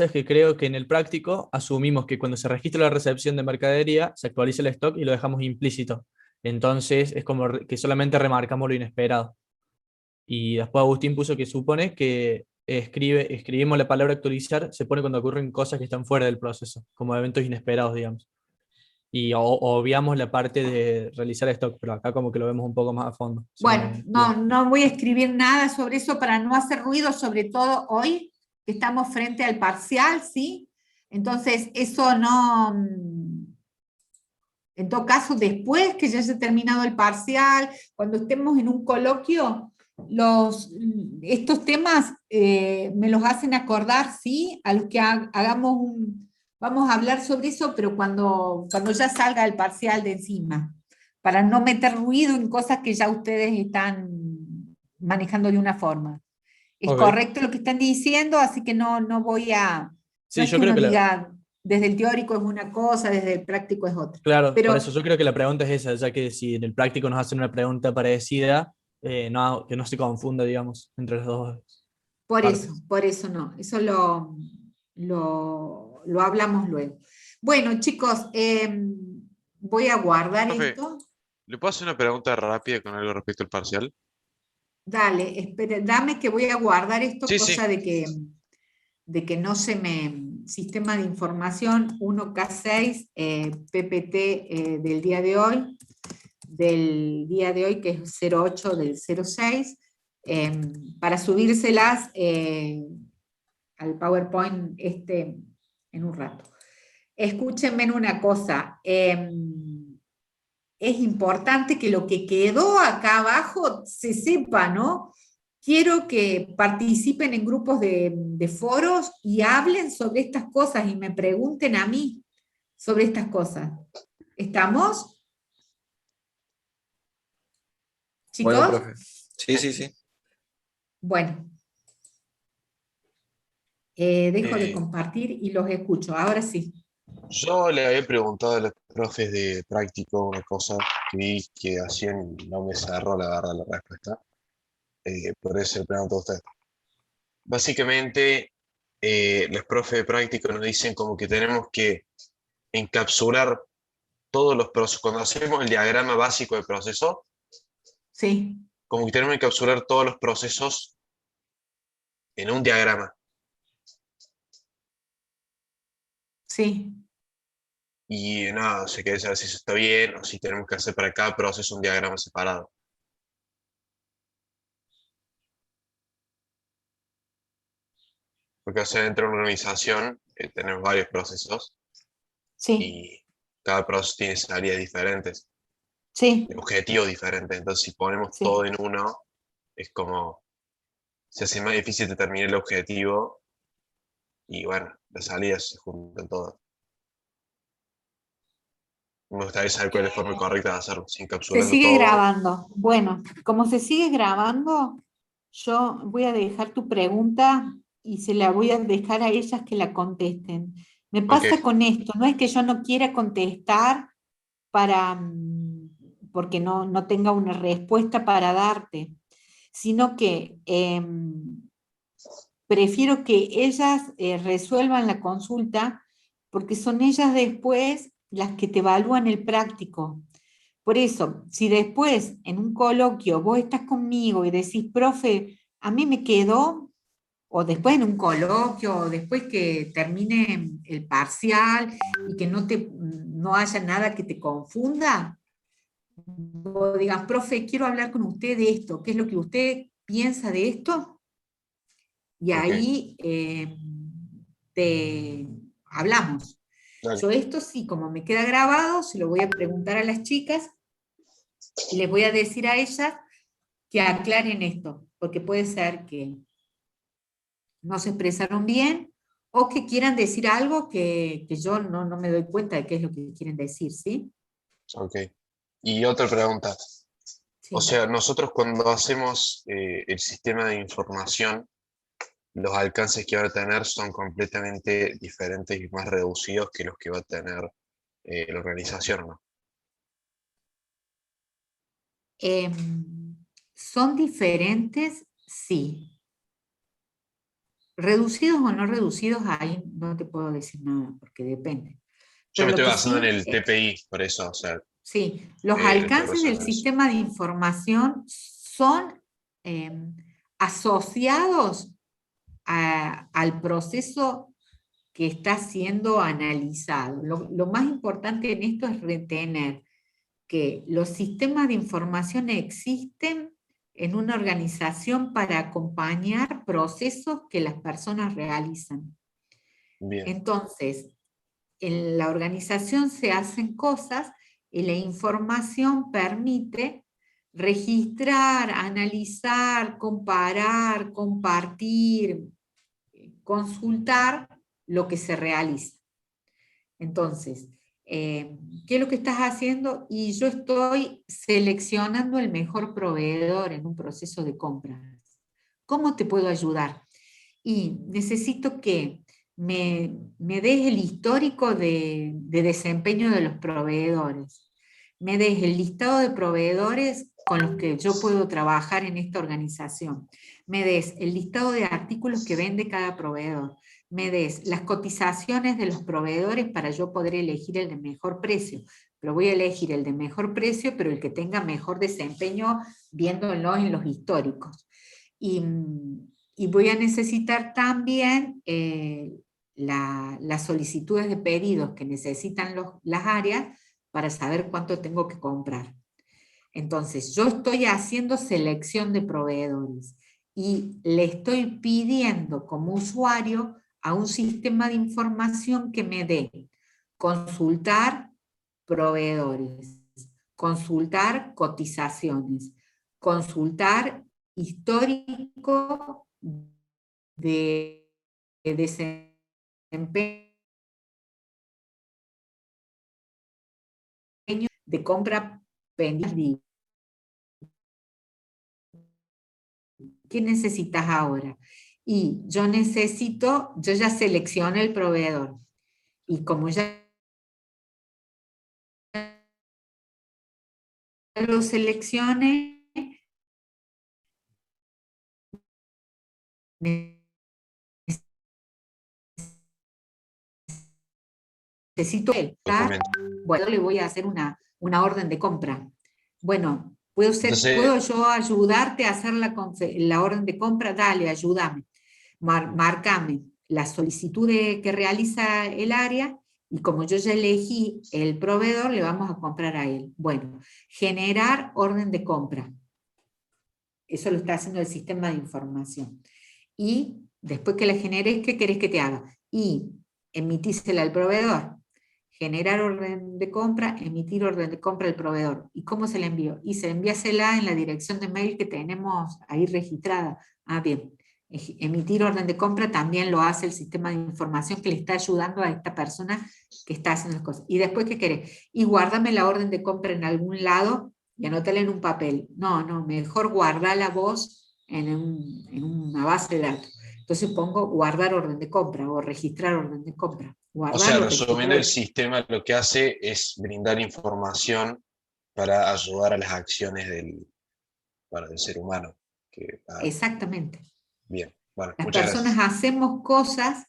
es que creo que en el práctico asumimos que cuando se registra la recepción de mercadería, se actualiza el stock y lo dejamos implícito. Entonces es como que solamente remarcamos lo inesperado. Y después Agustín puso que supone que escribimos la palabra actualizar, se pone cuando ocurren cosas que están fuera del proceso, como eventos inesperados, digamos. Y obviamos la parte de realizar stock, pero acá como que lo vemos un poco más a fondo. si no Bueno, me no, equivoco. no voy a escribir nada sobre eso para no hacer ruido, sobre todo hoy, que estamos frente al parcial, ¿sí? Entonces, eso no... En todo caso, después que ya haya terminado el parcial, cuando estemos en un coloquio, estos temas me los hacen acordar, ¿sí? A los que hagamos vamos a hablar sobre eso, pero cuando ya salga el parcial de encima, para no meter ruido en cosas que ya ustedes están manejando de una forma. Es Ok. correcto lo que están diciendo, así que no voy a, no Sí, es yo que creo uno que diga, desde el teórico es una cosa, desde el práctico es otra. claro, por eso Pero yo creo que la pregunta es esa, ya que si en el práctico nos hacen una pregunta parecida, no, que no se confunda, digamos, entre las dos partes. por eso no, eso lo hablamos luego. Bueno, chicos, voy a guardar Profe, esto. ¿le puedo hacer una pregunta rápida con algo respecto al parcial? Dale, espere, dame que voy a guardar esto, Sí, sí. cosa de que no se me... Sistema de información 1K6, PPT del día de hoy, que es 08 del 06, para subírselas al PowerPoint en un rato. Escúchenme en una cosa, es importante que lo que quedó acá abajo se sepa, ¿no? Quiero que participen en grupos de foros y hablen sobre estas cosas y me pregunten a mí sobre estas cosas. ¿Estamos? Bueno, ¿Chicos? profe. Sí, sí, sí. Bueno, dejo de Eh, compartir y los escucho. Ahora sí. yo le había preguntado a los profes de práctico una cosa que vi que hacían y no me cerró la verdad la respuesta. Por eso le pregunto a usted. Básicamente, los profes de práctico nos dicen como que tenemos que encapsular todos los procesos. Cuando hacemos el diagrama básico de proceso, Sí, como que tenemos que encapsular todos los procesos en un diagrama. sí. Y nada, se quiere saber si eso está bien o si tenemos que hacer para cada proceso un diagrama separado. Porque, o sea, dentro de una organización tenemos varios procesos Sí, y cada proceso tiene salidas diferentes, sí, objetivos diferentes. Entonces, si ponemos todo sí. en uno, es como se hace más difícil determinar el objetivo y bueno, las salidas se juntan todas. Me gustaría saber cuál es la forma correcta de hacerlo, si Se encapsulando sigue todo. grabando. Bueno, como se sigue grabando, yo voy a dejar tu pregunta y se la voy a dejar a ellas que la contesten. Me Ok, pasa con esto, no es que yo no quiera contestar para, porque no tenga una respuesta para darte, sino que prefiero que ellas resuelvan la consulta porque son ellas después las que te evalúan el práctico. Por eso, si después en un coloquio vos estás conmigo y decís, profe, a mí me quedó, o después en un coloquio, o después que termine el parcial y que no haya nada que te confunda, vos digas, profe, quiero hablar con usted de esto, ¿qué es lo que usted piensa de esto? Y ok, ahí te hablamos. dale. Yo esto sí, como me queda grabado, se lo voy a preguntar a las chicas y les voy a decir a ellas que aclaren esto, porque puede ser que no se expresaron bien o que quieran decir algo que yo no me doy cuenta de qué es lo que quieren decir, ¿sí? Ok. Y otra pregunta. O Sí. sea, nosotros cuando hacemos el sistema de información, los alcances que va a tener son completamente diferentes y más reducidos que los que va a tener la organización, ¿no? ¿Son diferentes? Sí. ¿Reducidos o no reducidos? Ahí no te puedo decir nada, porque depende. Yo Pero me lo estoy que basando en sí, el TPI, por eso, o sea, Sí, los de alcances del personas. sistema de información son asociados al proceso que está siendo analizado. Lo más importante en esto es retener que los sistemas de información existen en una organización para acompañar procesos que las personas realizan. Bien, Entonces, en la organización se hacen cosas y la información permite registrar, analizar, comparar, compartir, consultar lo que se realiza. Entonces, ¿qué es lo que estás haciendo? Y yo estoy seleccionando el mejor proveedor en un proceso de compra. ¿Cómo te puedo ayudar? Y necesito que me des el histórico de desempeño de los proveedores, me des el listado de proveedores con los que yo puedo trabajar en esta organización, me des el listado de artículos que vende cada proveedor, me des las cotizaciones de los proveedores para yo poder elegir el de mejor precio, pero voy a elegir el de mejor precio, pero el que tenga mejor desempeño viéndolo en los históricos. Y voy a necesitar también las solicitudes de pedidos que necesitan las áreas para saber cuánto tengo que comprar. Entonces, yo estoy haciendo selección de proveedores y le estoy pidiendo como usuario a un sistema de información que me dé consultar proveedores, consultar cotizaciones, consultar histórico de desempeño de compra pendiente. ¿Qué necesitas ahora? Y yo ya seleccioné el proveedor. Y como ya lo seleccioné, necesito documento. bueno, le voy a hacer una orden de compra. Bueno, ¿puedo Entonces, yo ayudarte a hacer la orden de compra? Dale, ayúdame. Márcame la solicitud que realiza el área y como yo ya elegí el proveedor, le vamos a comprar a él. Bueno, generar orden de compra. Eso lo está haciendo el sistema de información. Y después que la generes, ¿qué querés que te haga? Y emitísela al proveedor. Generar orden de compra, emitir orden de compra al proveedor. ¿Y cómo se la envío? Y se envíasela en la dirección de mail que tenemos ahí registrada. Ah, bien. Emitir orden de compra también lo hace el sistema de información que le está ayudando a esta persona que está haciendo las cosas. ¿Y después qué querés? Y guárdame la orden de compra en algún lado y anótala en un papel. No, mejor guardala vos en una base de datos. Entonces pongo guardar orden de compra o registrar orden de compra. o sea, Guardarlo, resumiendo, el registrarlo. sistema lo que hace es brindar información para ayudar a las acciones del ser humano. Exactamente. Bien, bueno, Las muchas personas gracias. hacemos cosas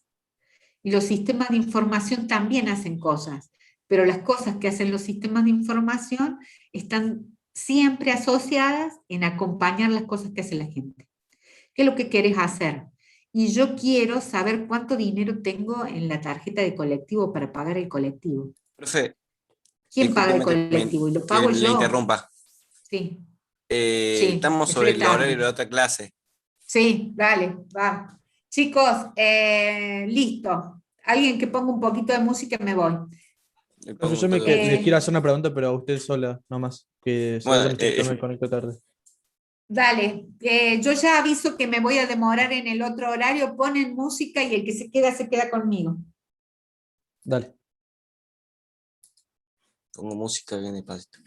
y los sistemas de información también hacen cosas, pero las cosas que hacen los sistemas de información están siempre asociadas en acompañar las cosas que hace la gente. ¿Qué es lo que querés hacer? Y yo quiero saber cuánto dinero tengo en la tarjeta de colectivo para pagar el colectivo. Profe, ¿Quién paga el discúlpeme colectivo? Y lo que pago le yo. interrumpa. Sí, sí, Estamos es sobre el horario de tarde. la otra clase. Sí, dale, va. Chicos, listo. Alguien que ponga un poquito de música y me voy. Le Profe, pongo yo un toque les de- quiero hacer una pregunta, pero a usted sola, nomás. Que Bueno, seguramente yo me conecto tarde. Dale, yo ya aviso que me voy a demorar en el otro horario, ponen música y el que se queda conmigo. Dale. pongo música bien despacito.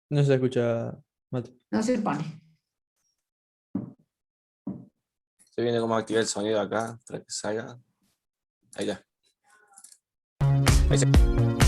No se escucha, Mate. No se pone. Se viene como activar el sonido acá para que salga. Ahí ya. Ahí se...